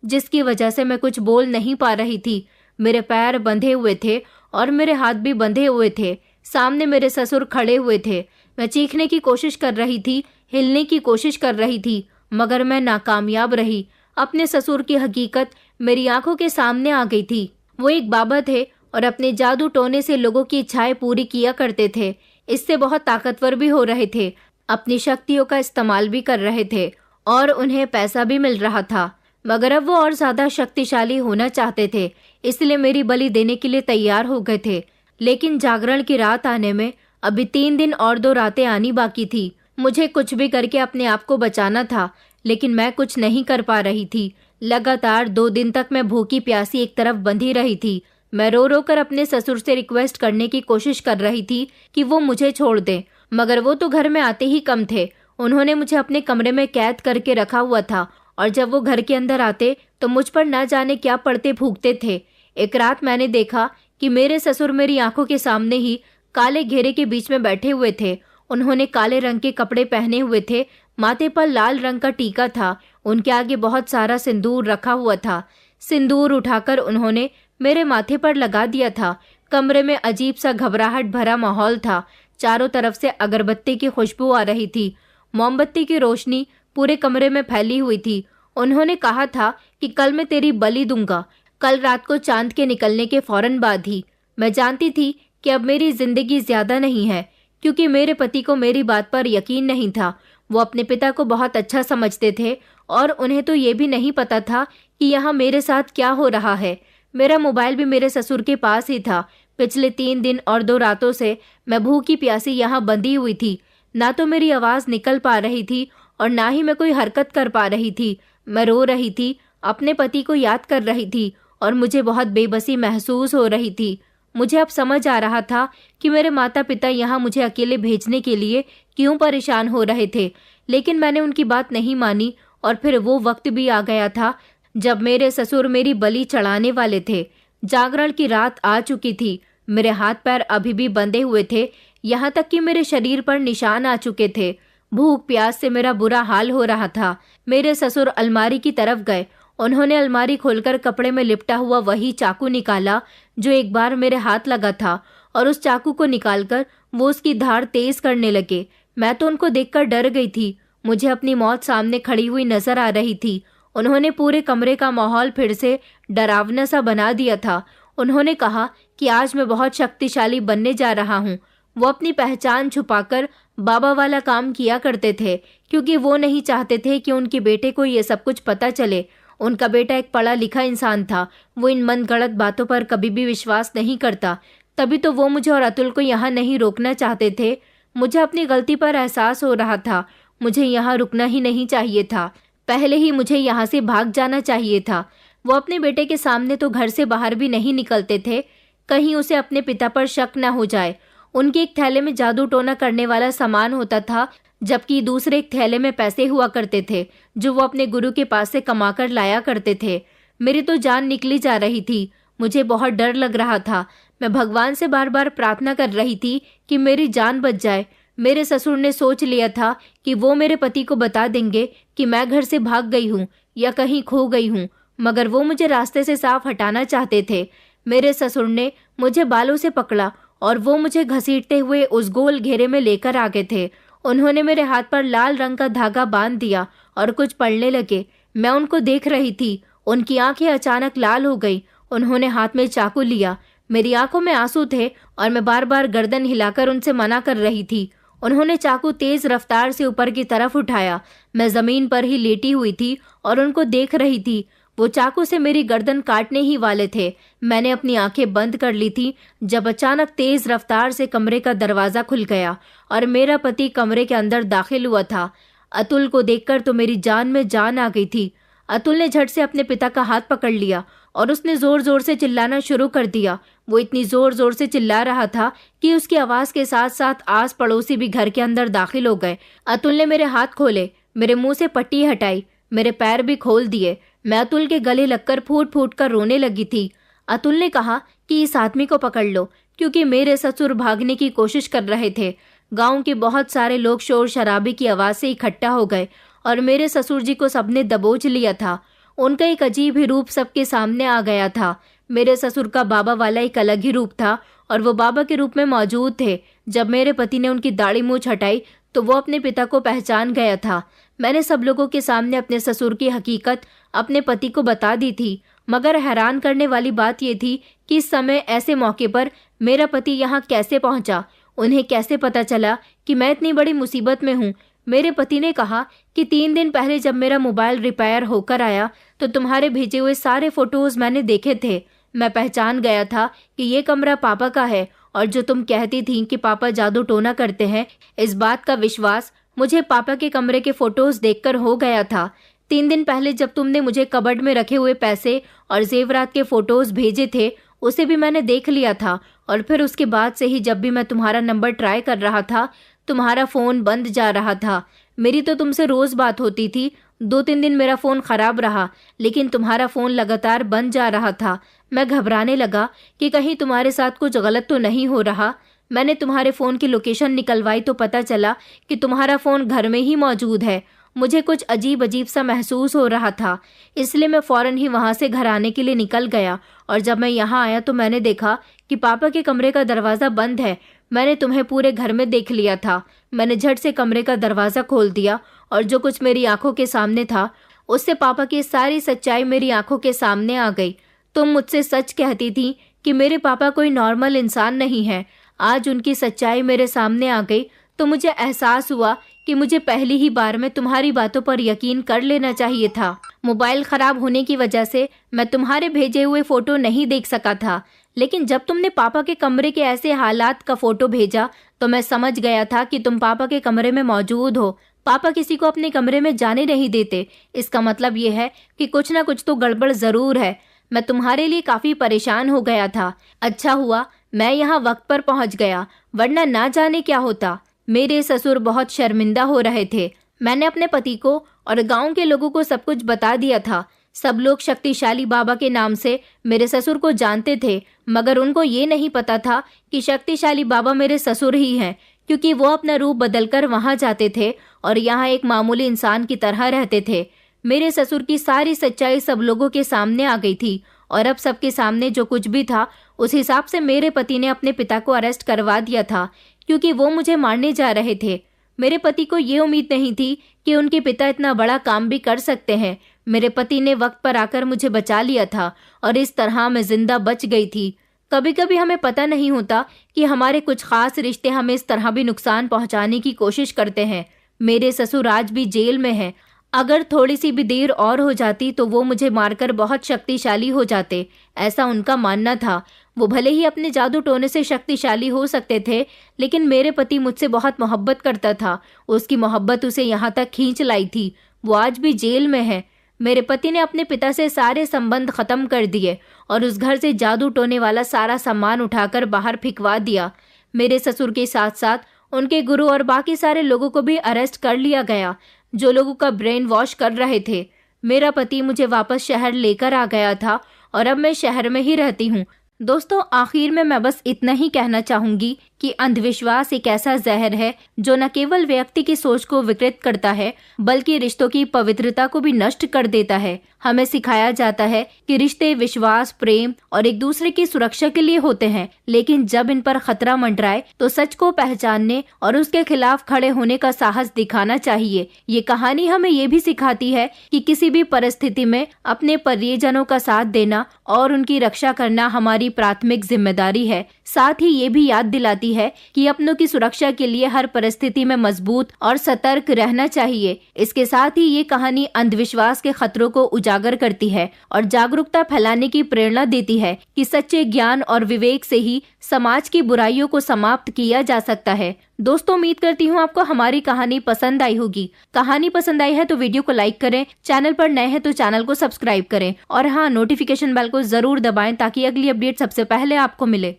जिसकी वजह से मैं कुछ बोल नहीं पा रही थी। मेरे पैर बंधे हुए थे और मेरे हाथ भी बंधे हुए थे। सामने मेरे ससुर खड़े हुए थे। मैं चीखने की कोशिश कर रही थी, हिलने की कोशिश कर रही थी, मगर मैं नाकामयाब रही। अपने ससुर की हकीकत मेरी आंखों के सामने आ गई थी। वो एक बाबा थे और अपने जादू टोने से लोगों की इच्छाएं पूरी किया करते थे। इससे बहुत ताकतवर भी हो रहे थे, अपनी शक्तियों का इस्तेमाल भी कर रहे थे, और उन्हें पैसा भी मिल रहा था। मगर अब वो और ज्यादा शक्तिशाली होना चाहते थे, इसलिए मेरी बलि देने के लिए तैयार हो गए थे। लेकिन जागरण की रात आने में अभी 3 दिन और 2 रातें आनी बाकी थी। मुझे कुछ भी करके अपने आप को बचाना था, लेकिन मैं कुछ नहीं कर पा रही थी। लगातार 2 दिन तक मैं भूखी प्यासी एक तरफ बंधी रही थी। मैं रो रो कर अपने ससुर से रिक्वेस्ट करने की कोशिश कर रही थी कि वो मुझे छोड़ दें, मगर वो तो घर में आते ही कम थे। उन्होंने मुझे अपने कमरे में कैद करके रखा हुआ था, और जब वो घर के अंदर आते तो मुझ पर न जाने क्या पड़ते फूंकते थे। एक रात मैंने देखा कि मेरे ससुर मेरी आंखों के सामने ही काले घेरे के बीच में बैठे हुए थे। उन्होंने काले रंग के कपड़े पहने हुए थे, माथे पर लाल रंग का टीका था। उनके आगे बहुत सारा सिंदूर रखा हुआ था। सिंदूर उठाकर उन्होंने मेरे माथे पर लगा दिया था। कमरे में अजीब सा घबराहट भरा माहौल था। चारों तरफ से अगरबत्ती की खुशबू आ रही थी। मोमबत्ती की रोशनी पूरे कमरे में फैली हुई थी। उन्होंने कहा था कि कल मैं तेरी बलि दूंगा, कल रात को चांद के निकलने के फौरन बाद ही। मैं जानती थी कि अब मेरी जिंदगी ज्यादा नहीं है, क्योंकि मेरे पति को मेरी बात पर यकीन नहीं था। वो अपने पिता को बहुत अच्छा समझते थे, और उन्हें तो ये भी नहीं पता था कि यहाँ मेरे साथ क्या हो रहा है। मेरा मोबाइल भी मेरे ससुर के पास ही था। पिछले 3 दिन और 2 रातों से मैं भूखी प्यासी यहाँ बंधी हुई थी। ना तो मेरी आवाज निकल पा रही थी और ना ही मैं कोई हरकत कर पा रही थी। मैं रो रही थी, अपने पति को याद कर रही थी, और मुझे बहुत बेबसी महसूस हो रही थी। मुझे अब समझ आ रहा था कि मेरे माता पिता यहाँ मुझे अकेले भेजने के लिए क्यों परेशान हो रहे थे, लेकिन मैंने उनकी बात नहीं मानी। और फिर वो वक्त भी आ गया था जब मेरे ससुर मेरी बलि चढ़ाने वाले थे। जागरण की रात आ चुकी थी। मेरे हाथ पैर अभी भी बंधे हुए थे, यहाँ तक कि मेरे शरीर पर निशान आ चुके थे। भूख प्यास से मेरा बुरा हाल हो रहा था। मेरे ससुर अलमारी की तरफ गए उन्होंने अलमारी खोलकर कपड़े में लिपटा हुआ वही चाकू निकाला जो एक बार मेरे हाथ लगा था, और उस चाकू को निकालकर वो उसकी धार तेज करने लगे। मैं तो उनको देखकर डर गई थी। मुझे अपनी मौत सामने खड़ी हुई नजर आ रही थी। उन्होंने पूरे कमरे का माहौल फिर से डरावना सा बना दिया था। उन्होंने कहा कि आज मैं बहुत शक्तिशाली बनने जा रहा हूँ। वो अपनी पहचान छुपाकर बाबा वाला काम किया करते थे, क्योंकि वो नहीं चाहते थे कि उनके बेटे को ये सब कुछ पता चले। उनका बेटा एक पढ़ा लिखा इंसान था। वो इन मनगढ़ंत बातों पर कभी भी विश्वास नहीं करता। तभी तो वो मुझे और अतुल को यहाँ नहीं रोकना चाहते थे। मुझे अपनी गलती पर एहसास हो रहा था। मुझे यहाँ रुकना ही नहीं चाहिए था। पहले ही मुझे यहाँ से भाग जाना चाहिए था। वो अपने बेटे के सामने तो घर से बाहर भी नहीं निकलते थे, कहीं उसे अपने पिता पर शक न हो जाए। उनके एक थैले में जादू टोना करने वाला सामान होता था, जबकि दूसरे एक थैले में पैसे हुआ करते थे जो वो अपने गुरु के पास से कमाकर लाया करते थे। मेरी तो जान निकली जा रही थी। मुझे बहुत डर लग रहा था। मैं भगवान से बार बार प्रार्थना कर रही थी कि मेरी जान बच जाए। मेरे ससुर ने सोच लिया था कि वो मेरे पति को बता देंगे कि मैं घर से भाग गई हूँ या कहीं खो गई हूँ, मगर वो मुझे रास्ते से साफ हटाना चाहते थे। मेरे ससुर ने मुझे बालों से पकड़ा और वो मुझे घसीटते हुए उस गोल घेरे में लेकर आ गए थे। उन्होंने मेरे हाथ पर लाल रंग का धागा बांध दिया और कुछ पढ़ने लगे। मैं उनको देख रही थी। उनकी आंखें अचानक लाल हो गई। उन्होंने हाथ में चाकू लिया। मेरी आंखों में आंसू थे और मैं बार बार गर्दन हिलाकर उनसे मना कर रही थी। उन्होंने चाकू तेज रफ्तार से ऊपर की तरफ उठाया। मैं जमीन पर ही लेटी हुई थी और उनको देख रही थी। वो चाकू से मेरी गर्दन काटने ही वाले थे। मैंने अपनी आंखें बंद कर ली थी जब अचानक तेज रफ्तार से कमरे का दरवाजा खुल गया और मेरा पति कमरे के अंदर दाखिल हुआ था। अतुल को देखकर तो मेरी जान में जान आ गई थी। अतुल ने झट से अपने पिता का हाथ पकड़ लिया और उसने जोर जोर से चिल्लाना शुरू कर दिया। वो इतनी जोर जोर से चिल्ला रहा था कि उसकी आवाज के साथ साथ आस पड़ोसी भी घर के अंदर दाखिल हो गए। अतुल ने मेरे हाथ खोले, मेरे मुंह से पट्टी हटाई, मेरे पैर भी खोल दिए। मैं अतुल के गले लगकर फूट फूट कर रोने लगी थी। अतुल ने कहा कि इस आदमी को पकड़ लो, क्योंकि मेरे ससुर भागने की कोशिश कर रहे थे। गांव के बहुत सारे लोग शोर शराबे की आवाज से इकट्ठा हो गए और मेरे ससुर जी को सबने दबोच लिया था। उनका एक अजीब ही रूप सबके सामने आ गया था। मेरे ससुर का बाबा वाला एक अलग ही रूप था और वो बाबा के रूप में मौजूद थे। जब मेरे पति ने उनकी दाढ़ी मूंछ हटाई तो वो अपने पिता को पहचान गया था। मैंने सब लोगों के सामने अपने ससुर की हकीकत अपने पति को बता दी थी, मगर हैरान करने वाली बात यह थी कि इस समय ऐसे मौके पर मेरा पति यहाँ कैसे पहुंचा। उन्हें कैसे पता चला कि मैं इतनी बड़ी मुसीबत में हूँ। मेरे पति ने कहा कि 3 दिन पहले जब मेरा मोबाइल रिपेयर होकर आया तो तुम्हारे भेजे हुए सारे फोटोज मैंने देखे थे। मैं पहचान गया था कि ये कमरा पापा का है, और जो तुम कहती थी कि पापा जादू टोना करते हैं, इस बात का विश्वास मुझे पापा के कमरे के फोटोज देखकर हो गया था। 3 दिन पहले जब तुमने मुझे कबर्ड में रखे हुए पैसे और जेवरात के फोटोज भेजे थे, उसे भी मैंने देख लिया था। और फिर उसके बाद से ही जब भी मैं तुम्हारा नंबर ट्राई कर रहा था, तुम्हारा फोन बंद जा रहा था। मेरी तो तुमसे रोज बात होती थी। 2-3 दिन मेरा फोन खराब रहा, लेकिन तुम्हारा फोन लगातार बंद जा रहा था। मैं घबराने लगा कि कहीं तुम्हारे साथ कुछ गलत तो नहीं हो रहा। मैंने तुम्हारे फोन की लोकेशन निकलवाई तो पता चला कि तुम्हारा फोन घर में ही मौजूद है। मुझे कुछ अजीब अजीब सा महसूस हो रहा था, इसलिए मैं फौरन ही वहां से घर आने के लिए निकल गया। और जब मैं यहाँ आया तो मैंने देखा कि पापा के कमरे का दरवाजा बंद है। मैंने तुम्हें पूरे घर में देख लिया था। मैंने झट से कमरे का दरवाजा खोल दिया और जो कुछ मेरी आंखों के सामने था उससे पापा की सारी सच्चाई मेरी आंखों के सामने आ गई। तुम मुझसे सच कहती थी कि मेरे पापा कोई नॉर्मल इंसान नहीं है। आज उनकी सच्चाई मेरे सामने आ गई तो मुझे एहसास हुआ कि मुझे पहली ही बार में तुम्हारी बातों पर यकीन कर लेना चाहिए था। मोबाइल खराब होने की वजह से मैं तुम्हारे भेजे हुए फोटो नहीं देख सका था, लेकिन जब तुमने पापा के कमरे के ऐसे हालात का फोटो भेजा तो मैं समझ गया था कि तुम पापा के कमरे में मौजूद हो। पापा किसी को अपने कमरे में जाने नहीं देते। इसका मतलब ये है कि कुछ ना कुछ तो गड़बड़ जरूर है। मैं तुम्हारे लिए काफी परेशान हो गया था। अच्छा हुआ मैं यहाँ वक्त पर पहुँच गया, वरना ना जाने क्या होता। मेरे ससुर बहुत शर्मिंदा हो रहे थे। मैंने अपने पति को और गांव के लोगों को सब कुछ बता दिया था। सब लोग शक्तिशाली बाबा के नाम से मेरे ससुर को जानते थे, मगर उनको ये नहीं पता था कि शक्तिशाली बाबा मेरे ससुर ही हैं, क्योंकि वो अपना रूप बदलकर वहां जाते थे और यहाँ एक मामूली इंसान की तरह रहते थे। मेरे ससुर की सारी सच्चाई सब लोगों के सामने आ गई थी और अब सबके सामने जो कुछ भी था उस हिसाब से मेरे पति ने अपने पिता को अरेस्ट करवा दिया था, क्योंकि वो मुझे मारने जा रहे थे। मेरे पति को ये उम्मीद नहीं थी कि उनके पिता इतना बड़ा काम भी कर सकते हैं। मेरे पति ने वक्त पर आकर मुझे बचा लिया था और इस तरह मैं जिंदा बच गई थी। कभी कभी हमें पता नहीं होता कि हमारे कुछ खास रिश्ते हमें इस तरह भी नुकसान पहुंचाने की कोशिश करते हैं। मेरे ससुर आज भी जेल में हैं। अगर थोड़ी सी भी देर और हो जाती तो वो मुझे मारकर बहुत शक्तिशाली हो जाते, ऐसा उनका मानना था। वो भले ही अपने जादू टोने से शक्तिशाली हो सकते थे, लेकिन मेरे पति मुझसे बहुत मोहब्बत करता था। उसकी मोहब्बत उसे यहाँ तक खींच लाई थी। वो आज भी जेल में है। मेरे पति ने अपने पिता से सारे संबंध खत्म कर दिए और उस घर से जादू टोने वाला सारा सामान उठाकर बाहर फेंकवा दिया। मेरे ससुर के साथ साथ उनके गुरु और बाकी सारे लोगों को भी अरेस्ट कर लिया गया, जो लोगों का ब्रेन वॉश कर रहे थे। मेरा पति मुझे वापस शहर लेकर आ गया था और अब मैं शहर में ही रहती हूँ। दोस्तों, आखिर में मैं बस इतना ही कहना चाहूंगी कि अंधविश्वास एक ऐसा जहर है जो न केवल व्यक्ति की सोच को विकृत करता है, बल्कि रिश्तों की पवित्रता को भी नष्ट कर देता है। हमें सिखाया जाता है कि रिश्ते विश्वास, प्रेम और एक दूसरे की सुरक्षा के लिए होते हैं, लेकिन जब इन पर खतरा मंडराए तो सच को पहचानने और उसके खिलाफ खड़े होने का साहस दिखाना चाहिए। ये कहानी हमें ये भी सिखाती है कि किसी भी परिस्थिति में अपने परिजनों का साथ देना और उनकी रक्षा करना हमारी प्राथमिक जिम्मेदारी है। साथ ही ये भी याद दिलाती है कि अपनों की सुरक्षा के लिए हर परिस्थिति में मजबूत और सतर्क रहना चाहिए। इसके साथ ही ये कहानी अंधविश्वास के खतरों को उजागर करती है और जागरूकता फैलाने की प्रेरणा देती है कि सच्चे ज्ञान और विवेक से ही समाज की बुराइयों को समाप्त किया जा सकता है। दोस्तों, उम्मीद करती हूँ आपको हमारी कहानी पसंद आई होगी। कहानी पसंद आई है तो वीडियो को लाइक करें, चैनल पर नए हैं तो चैनल को सब्सक्राइब करें और हाँ, नोटिफिकेशन बेल को जरूर दबाएं ताकि अगली अपडेट सबसे पहले आपको मिले।